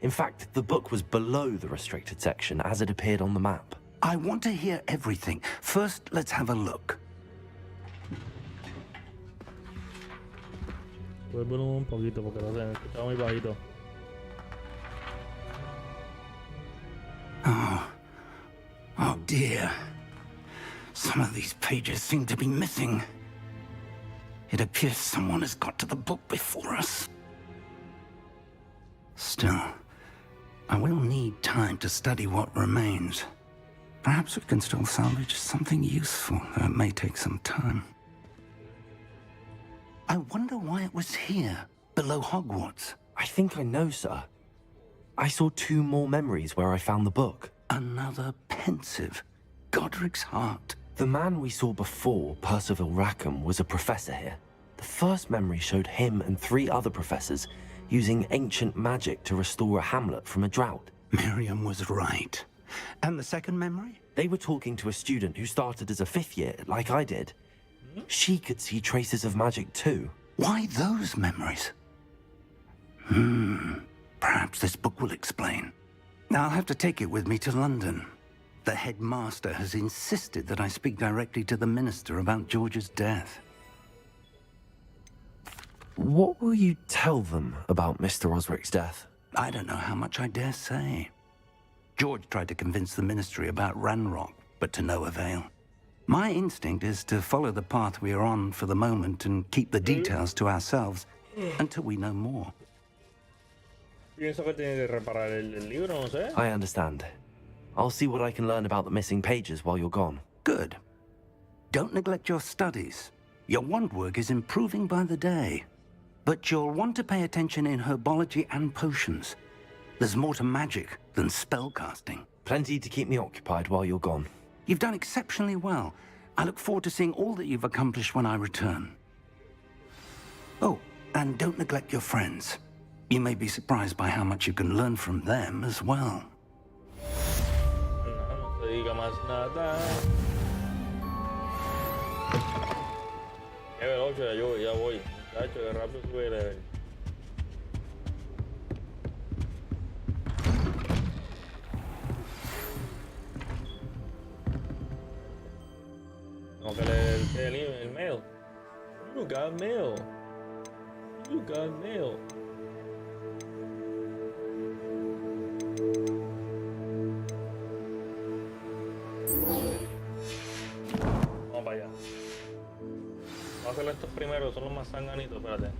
In fact, the book was below the restricted section as it appeared on the map. I want to hear everything. First, let's have a look. Vuelvo un poquito porque no sé, está muy bajito. Oh dear. Some of these pages seem to be missing. It appears someone has got to the book before us. Still, I will need time to study what remains. Perhaps we can still salvage something useful, though it may take some time. I wonder why it was here, below Hogwarts. I think I know, sir. I saw 2 more memories where I found the book. Another pensive. Godric's heart. The man we saw before, Percival Rackham, was a professor here. The first memory showed him and 3 other professors using ancient magic to restore a hamlet from a drought. Miriam was right. And the second memory? They were talking to a student who started as a 5th year, like I did. She could see traces of magic too. Why those memories? Perhaps this book will explain. Now I'll have to take it with me to London. The headmaster has insisted that I speak directly to the minister about George's death. What will you tell them about Mr. Osric's death? I don't know how much I dare say. George tried to convince the ministry about Ranrock, but to no avail. My instinct is to follow the path we are on for the moment and keep the details to ourselves until we know more. I understand. I'll see what I can learn about the missing pages while you're gone. Good. Don't neglect your studies. Your wand work is improving by the day. But you'll want to pay attention in herbology and potions. There's more to magic than spellcasting. Plenty to keep me occupied while you're gone. You've done exceptionally well. I look forward to seeing all that you've accomplished when I return. Oh, and don't neglect your friends. You may be surprised by how much you can learn from them as well. No se diga más nada. Level 8 ya voy. Muchacho, que rápido sube el level. Tengo que leer el mail. You got mail. You got mail. Vamos para allá. Vamos a hacer estos primeros, son los más sanganitos, espérate.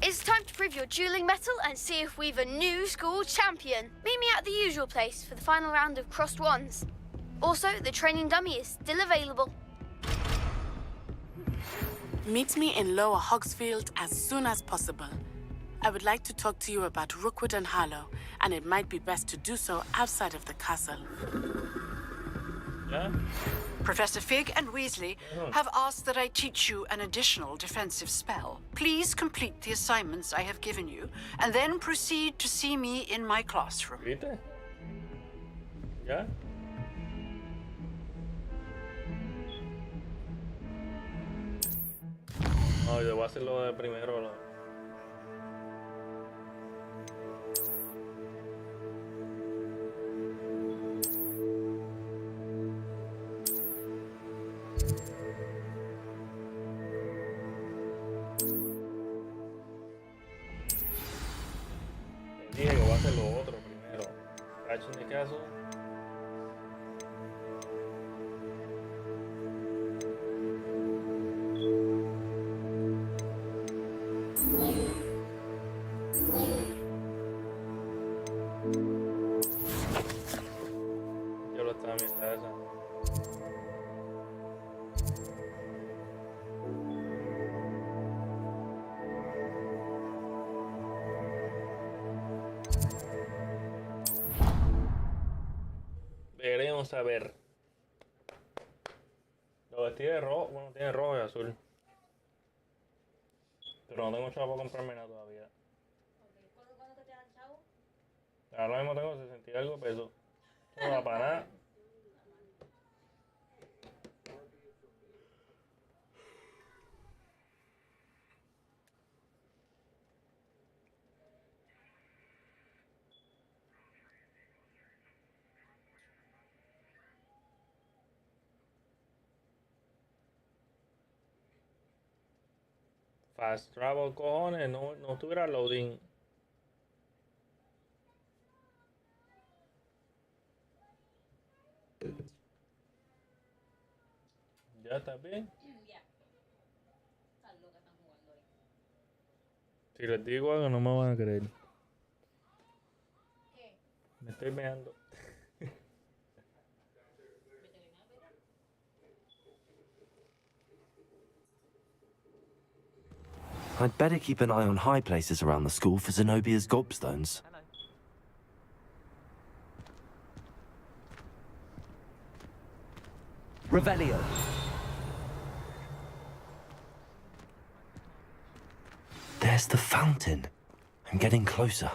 It's time to prove your dueling mettle and see if we've a new school champion. Meet me at the usual place for the final round of crossed wands. Also, the training dummy is still available. Meet me in Lower Hogsfield as soon as possible. I would like to talk to you about Rookwood and Harlow, and it might be best to do so outside of the castle. Yeah? Professor Fig and Weasley have asked that I teach you an additional defensive spell. Please complete the assignments I have given you, and then proceed to see me in my classroom. ¿Viste? ¿Ya? No, yo voy a hacerlo de primero. Dije que voy a hacer lo otro primero. Cacho en mi caso. Yo lo estaba viendo esa. Veremos a ver. Lo vestí de rojo, bueno, tiene rojo y azul. Pero no tengo chavo para comprarme nada todavía. ¿Cuándo te dan chavo? Ahora mismo tengo 60 y algo pesos. No da para nada. Fast travel, cojones, no estuviera loading. ¿Ya está bien? Ya. Están locas, están jugando hoy. Si les digo algo no me van a creer. ¿Qué? Me estoy meando. I'd better keep an eye on high places around the school for Zenobia's gobstones. Revelio. There's the fountain. I'm getting closer.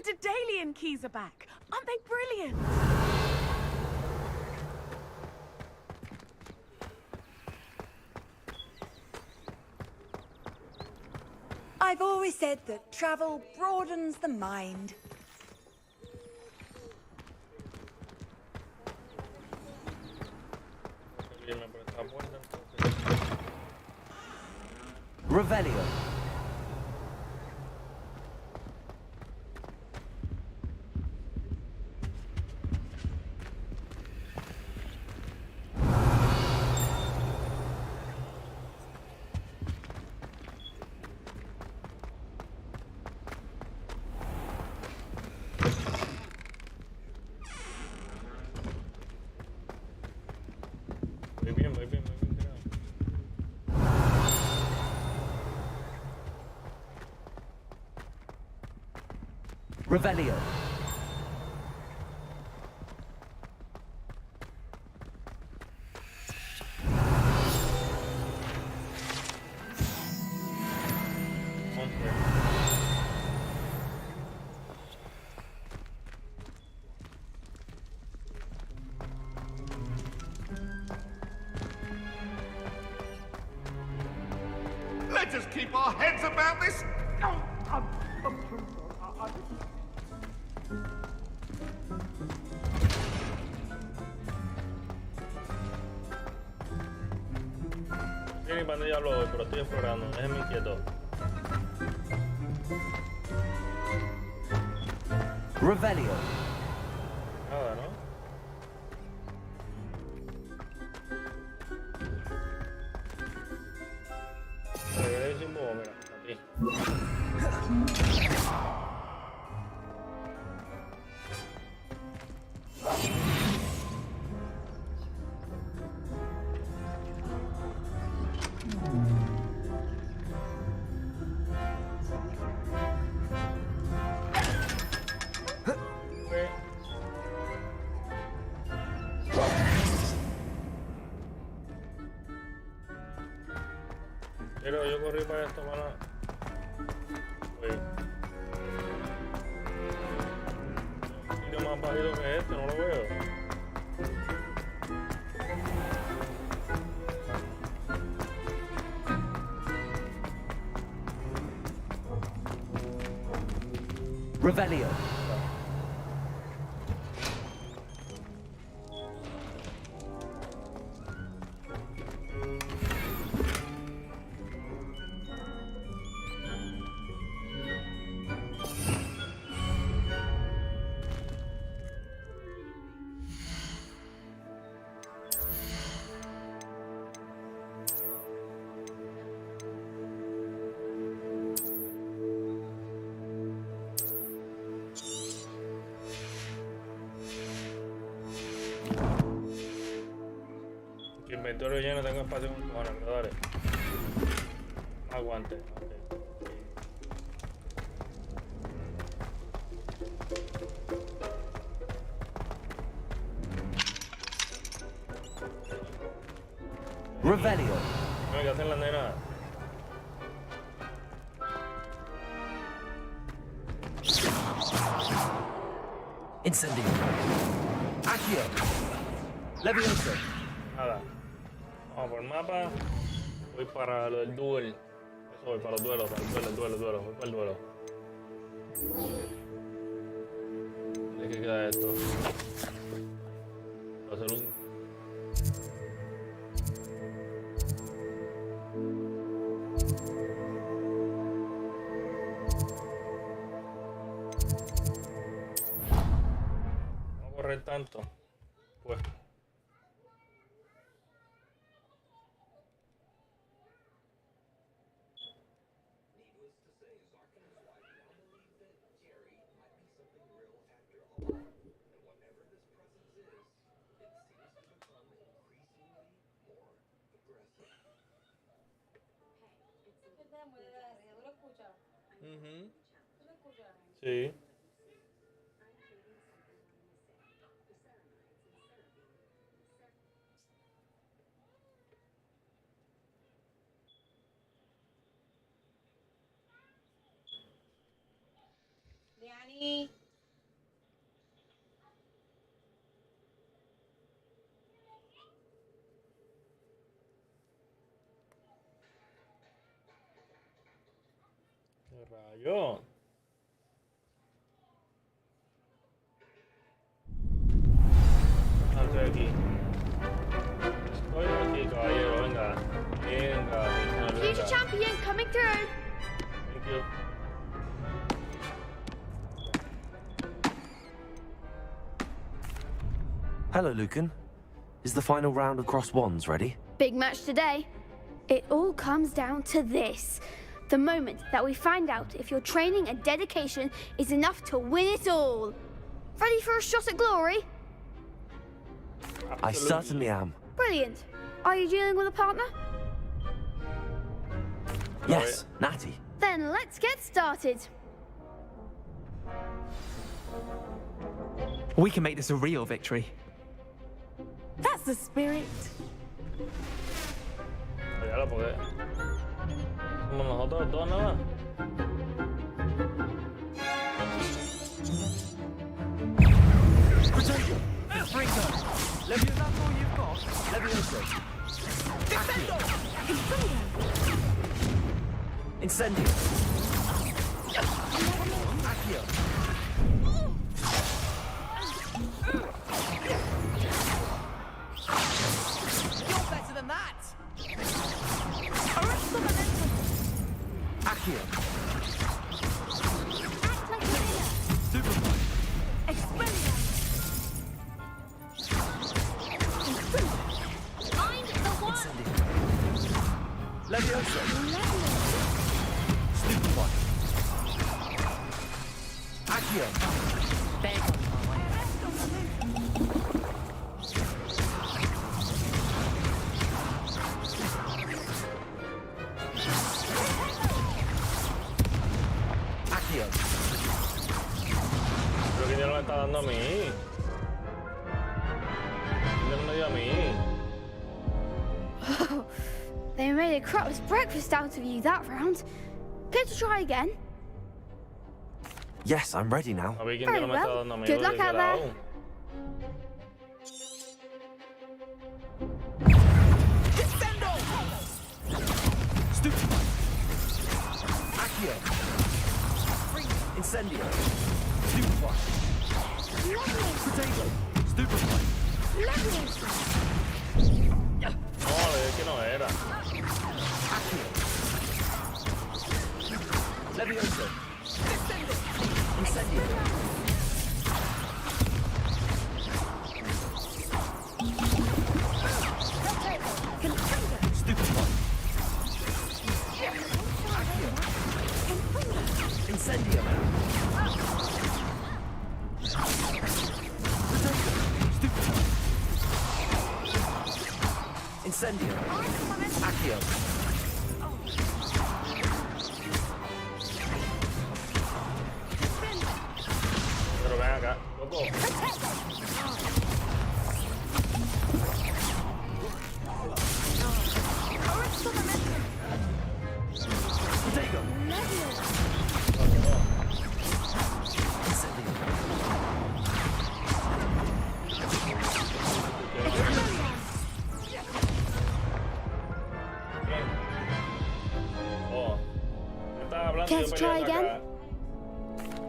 The Daedalian keys are back. Aren't they brilliant? I've always said that travel broadens the mind. Revelio. Muy bien, creo. Revelio. Let us keep our heads about this. Sí, ni para ya lo voy, pero estoy explorando, déjenme inquieto. Revelio. Nada, ¿no? Regreso un poco, mira, aquí. Pero yo corrí para esto, para... Uy. Un sitio más bajito que este, no lo veo. Revelio. Inventario lleno, tengo espacio con cojones, pero dale. Aguante. Revelio. No, ¿qué hacen las nenas? Incendio. Accio. Levioso. Nada. Vamos por el mapa. Voy para lo del duel. Eso voy para los duelos, para el duelo. Voy para el duelo. ¿De qué queda esto? Va a ser un... No correr tanto. Pues... Sí. Leani, aquí. ¿Qué rayo? Estoy aquí. Estoy aquí, caballero. Venga. Venga. Future champion coming through. Thank you. Hello, Lucan. Is the final round of cross wands ready? Big match today. It all comes down to this. The moment that we find out if your training and dedication is enough to win it all. Ready for a shot at glory? I certainly am. Brilliant. Are you dealing with a partner? Yes, Natty. Then let's get started. We can make this a real victory. That's the spirit. Oye, porque somos nosotros dos nada más. Incendio. Accio. You're better than that. Accio. Act like a leader. Superpoint. Find the one. Levioso. Superpoint. Accio. Pero que ya no me está dando a mí. Ya no me dio a mí. They made a crap's breakfast out of you that round. Care to try again? Yes, I'm ready now. A ver quién ya no me está dando a mí. Good luck out there. Stupid. Accio. Incendio. Stupefy. Potato. Stupefy. No, es que no era. Accio. Levioso. Incendio. Stupefy. Accio. Incendio. Potato. Stupefy. Incendio. Accio. Pero ven acá, loco. Potato. Care to try again?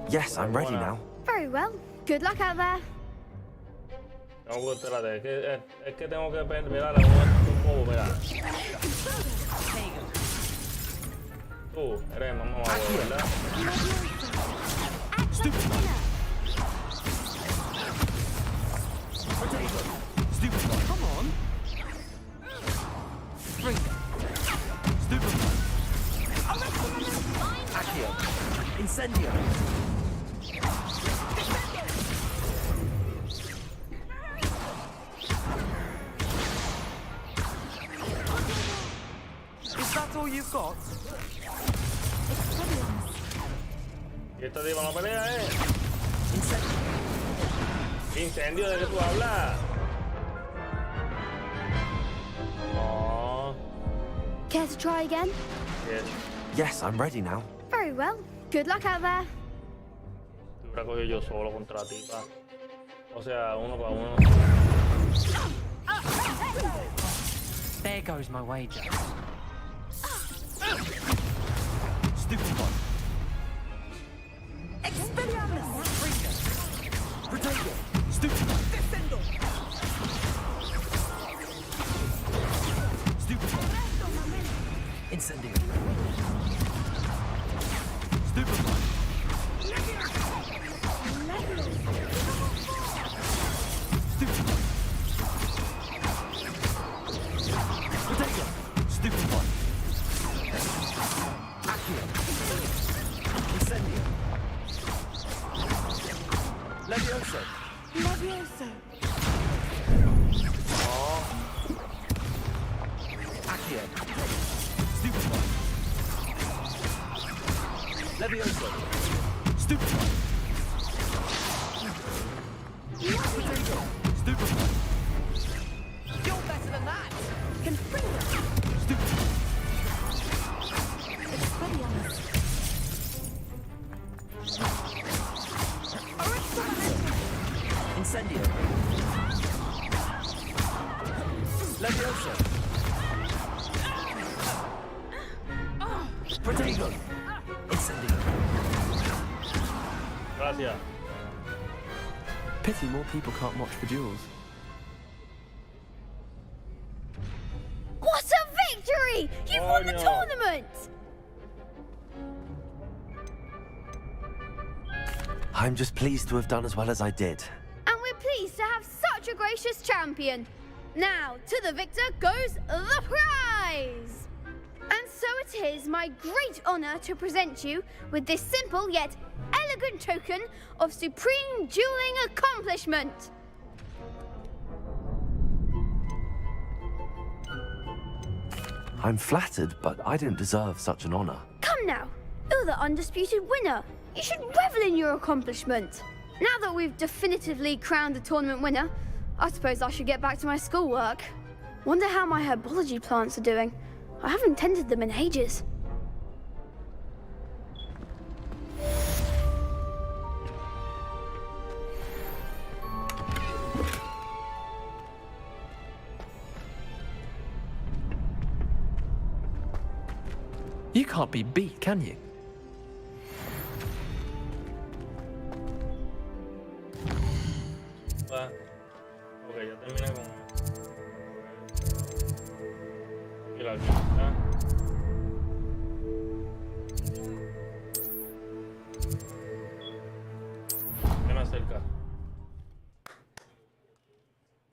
Yes, I'm ready now. Very well. Good luck out there. No, espérate, es que tengo que mirar un poco, mira. Tú, eres mamá, ¿verdad? Stupid. Potato. Stupid. Come on. Bring it. Stupid. Accio. Incendio. Is that all you've got? ¿Y esta diva no pelea, ¿Incendio de qué tú hablas? No. Care to try again? Yes, I'm ready now. Very well. Good luck out there. hubiera cogido yo solo contra la tipa. O sea, 1 para 1. There goes my wager. Stupid one. Expelliarmus! Potato. Stupid one. Descendo! Stupid one. Incendio. Stupid one. Stupid one. Potato. Stupid one. Accio. Incendio. Levioso. Levioso! Oh. Accio. Stupid one. Levioso. Stupid one. Potato. Stupid one. You're better than that! Confringo! Stupid one. Expelliarmus! Incendio. Levioso. Potato. Incendio. Gracias. Pity more people can't watch for duels. What a victory! You've won the tournament! I'm just pleased to have done as well as I did. And we're pleased to have such a gracious champion. Now, to the victor goes the prize! And so it is my great honor to present you with this simple yet elegant token of supreme dueling accomplishment. I'm flattered, but I don't deserve such an honor. Come now, you're the undisputed winner. You should revel in your accomplishment. Now that we've definitively crowned the tournament winner, I suppose I should get back to my schoolwork. Wonder how my herbology plants are doing. I haven't tended them in ages. You can't be beat, can you? Va. Ok, ya terminé con y la quinta. Ven acerca.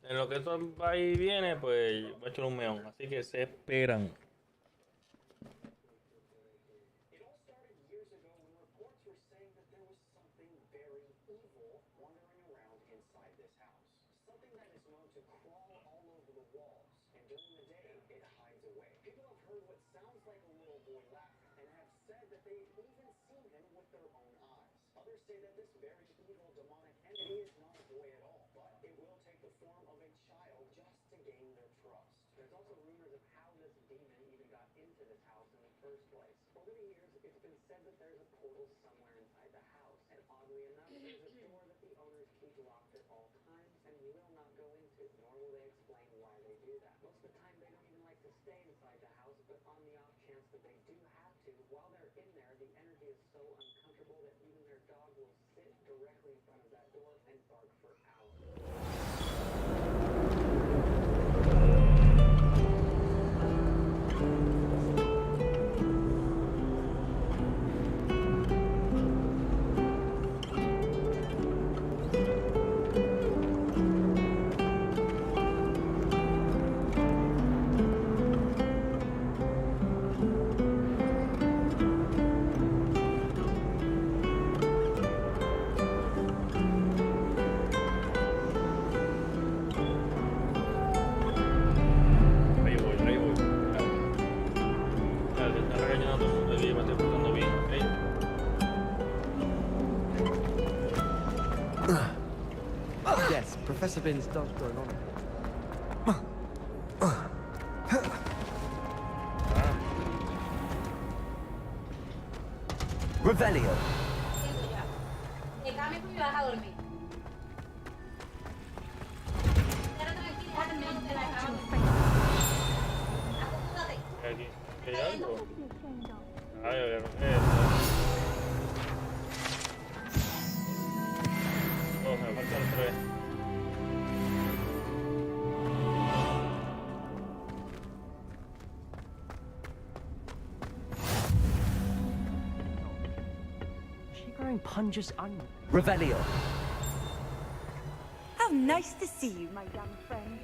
En lo que esto va y viene, pues voy a echar un meón, así que se esperan. Yes, Professor Binns does grow on. Revelio. mí porque me vas a dormir. Quédate aquí, déjate en la cama. Acostúdate. Aquí hay algo. Ay, a ver, me faltan 3. She growing punges on Revelio. How nice to see you, my young friend.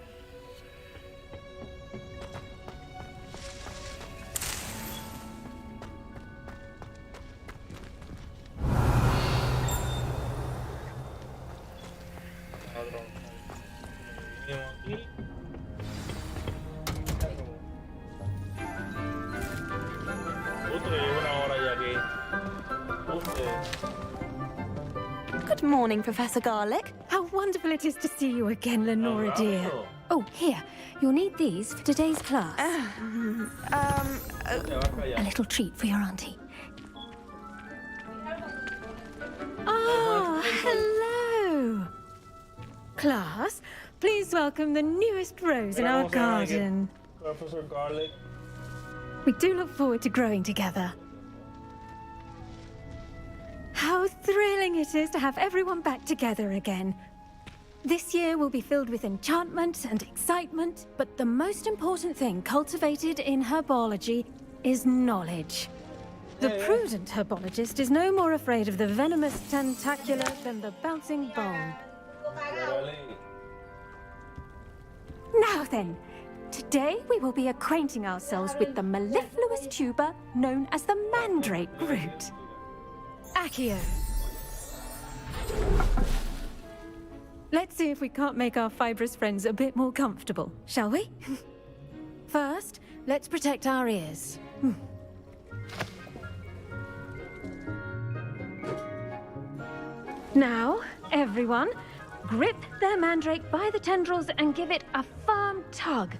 Good morning, Professor Garlic. How wonderful it is to see you again, Lenora dear. Oh, here. You'll need these for today's class. A little treat for your auntie. Ah, hello. Class, please welcome the newest rose in our garden. Professor Garlic. We do look forward to growing together. How thrilling it is to have everyone back together again. This year will be filled with enchantment and excitement, but the most important thing cultivated in herbology is knowledge. The prudent herbologist is no more afraid of the venomous tentacula than the bouncing bulb. Now then, today we will be acquainting ourselves with the mellifluous tuber known as the mandrake root. Accio. Let's see if we can't make our fibrous friends a bit more comfortable, shall we? First, let's protect our ears. Now, everyone, grip their mandrake by the tendrils and give it a firm tug.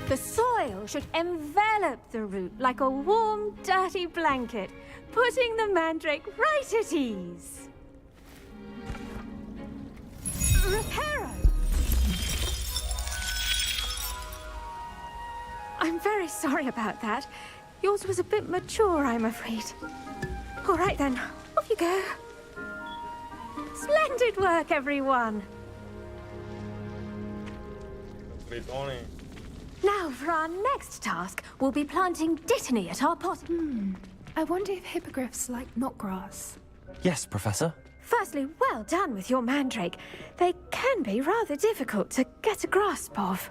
The soil should envelop the root like a warm, dirty blanket, putting the mandrake right at ease. Reparo! I'm very sorry about that. Yours was a bit mature, I'm afraid. All right then, off you go. Splendid work, everyone. Now, for our next task, we'll be planting dittany at our pot. I wonder if hippogriffs like knotgrass. Yes, Professor. Firstly, well done with your mandrake. They can be rather difficult to get a grasp of.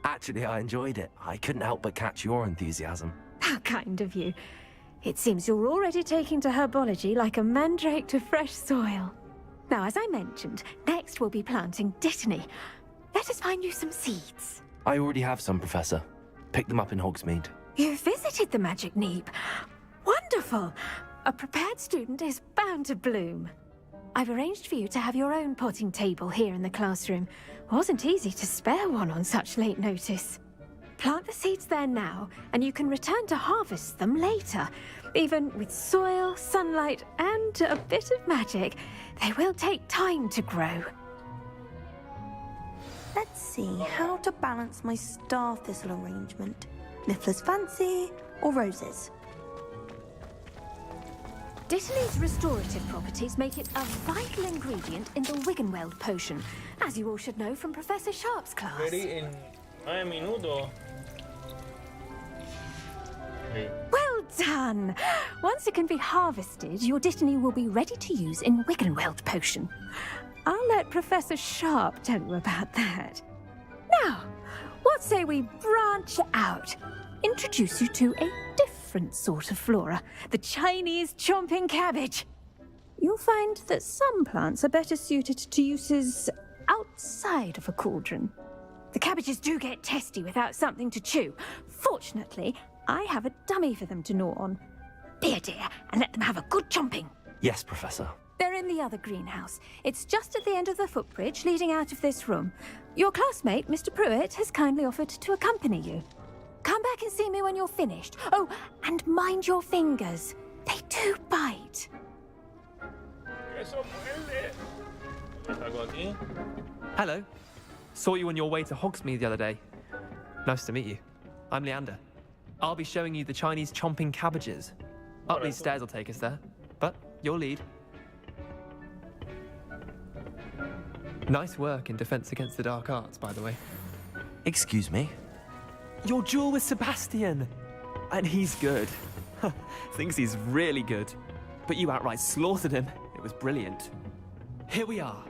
Actually, I enjoyed it. I couldn't help but catch your enthusiasm. How kind of you. It seems you're already taking to herbology like a mandrake to fresh soil. Now, as I mentioned, next we'll be planting dittany. Let us find you some seeds. I already have some, Professor. Picked them up in Hogsmeade. You visited the Magic Neep. Wonderful! A prepared student is bound to bloom. I've arranged for you to have your own potting table here in the classroom. Wasn't easy to spare one on such late notice. Plant the seeds there now, and you can return to harvest them later. Even with soil, sunlight, and a bit of magic, they will take time to grow. Let's see how to balance my star thistle arrangement. Niffler's fancy or roses? Dittany's restorative properties make it a vital ingredient in the Wiggenweld potion, as you all should know from Professor Sharp's class. Menudo. Well done! Once it can be harvested, your dittany will be ready to use in Wiggenweld potion. I'll let Professor Sharp tell you about that. Now, what say we branch out? Introduce you to a different sort of flora, the Chinese chomping cabbage. You'll find that some plants are better suited to uses outside of a cauldron. The cabbages do get testy without something to chew. Fortunately, I have a dummy for them to gnaw on. Be a dear and let them have a good chomping. Yes, Professor. They're in the other greenhouse. It's just at the end of the footbridge leading out of this room. Your classmate, Mr. Pruitt, has kindly offered to accompany you. Come back and see me when you're finished. Oh, and mind your fingers. They do bite. Hello. Saw you on your way to Hogsmeade the other day. Nice to meet you. I'm Leander. I'll be showing you the Chinese chomping cabbages. Up these stairs will take us there, but you'll lead. Nice work in Defense Against the Dark Arts, by the way. Excuse me? Your duel with Sebastian! And he's good. Thinks he's really good. But you outright slaughtered him. It was brilliant. Here we are,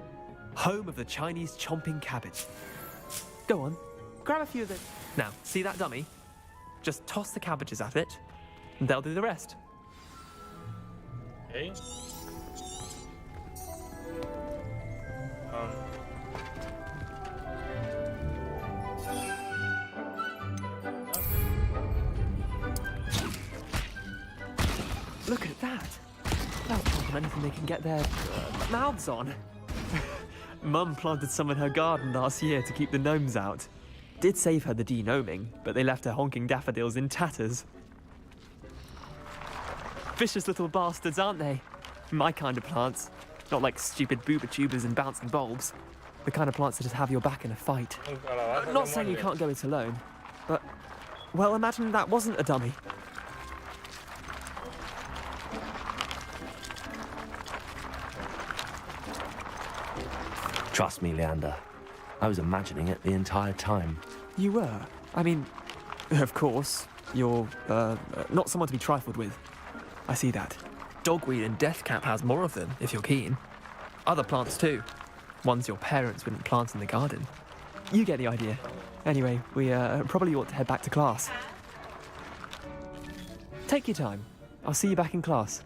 home of the Chinese chomping cabbage. Go on, grab a few of the... Now, see that dummy? Just toss the cabbages at it, and they'll do the rest. Okay. Look at that. They'll chomp on anything they can get their mouths on. Mum planted some in her garden last year to keep the gnomes out. Did save her the de-gnoming, but they left her honking daffodils in tatters. Vicious little bastards, aren't they? My kind of plants. Not like stupid booba tubers and bouncing bulbs. The kind of plants that just have your back in a fight. Not saying you can't go it alone, but, well, imagine that wasn't a dummy. Trust me, Leander. I was imagining it the entire time. You were? I mean, of course, you're, not someone to be trifled with. I see that. Dogweed and deathcap has more of them, if you're keen. Other plants too. Ones your parents wouldn't plant in the garden. You get the idea. Anyway, we probably ought to head back to class. Take your time. I'll see you back in class.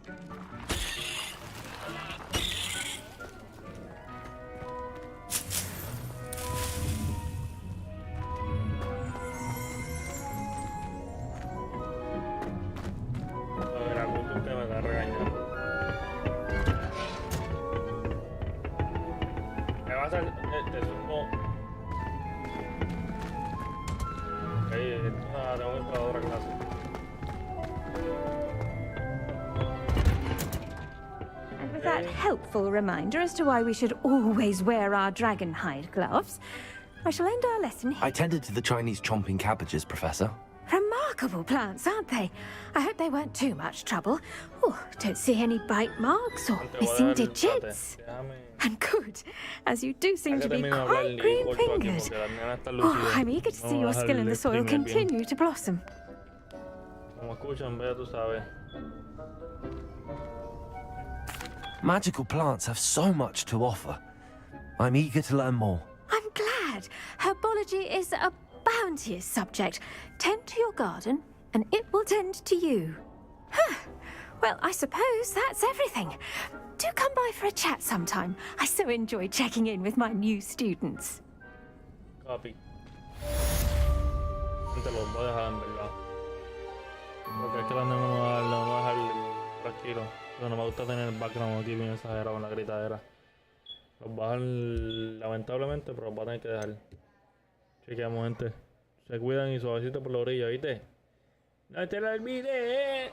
With that helpful reminder as to why we should always wear our dragon hide gloves, I shall end our lesson here. I tended to the Chinese chomping cabbages, Professor. Remarkable plants, aren't they? I hope they weren't too much trouble. Oh, don't see any bite marks or missing digits. And good, as you do seem to be quite green-fingered. Oh, I'm eager to see your skill in the soil continue to blossom. Magical plants have so much to offer. I'm eager to learn more. I'm glad. Herbology is a bounteous subject. Tend to your garden, and it will tend to you. Huh. Well, I suppose that's everything. Do come by for a chat sometime. I so enjoy checking in with my new students. Copy. Te los voy a dejar en verdad. Porque es que también me voy a dejar tranquilo. Pero no me gusta tener el background aquí bien exagerado en la gritadera. Los voy a dejar lamentablemente, pero los voy a tener que dejar. Chequeamos, gente. Se cuidan y suavecito por la orilla, ¿viste? ¡No te lo olvides!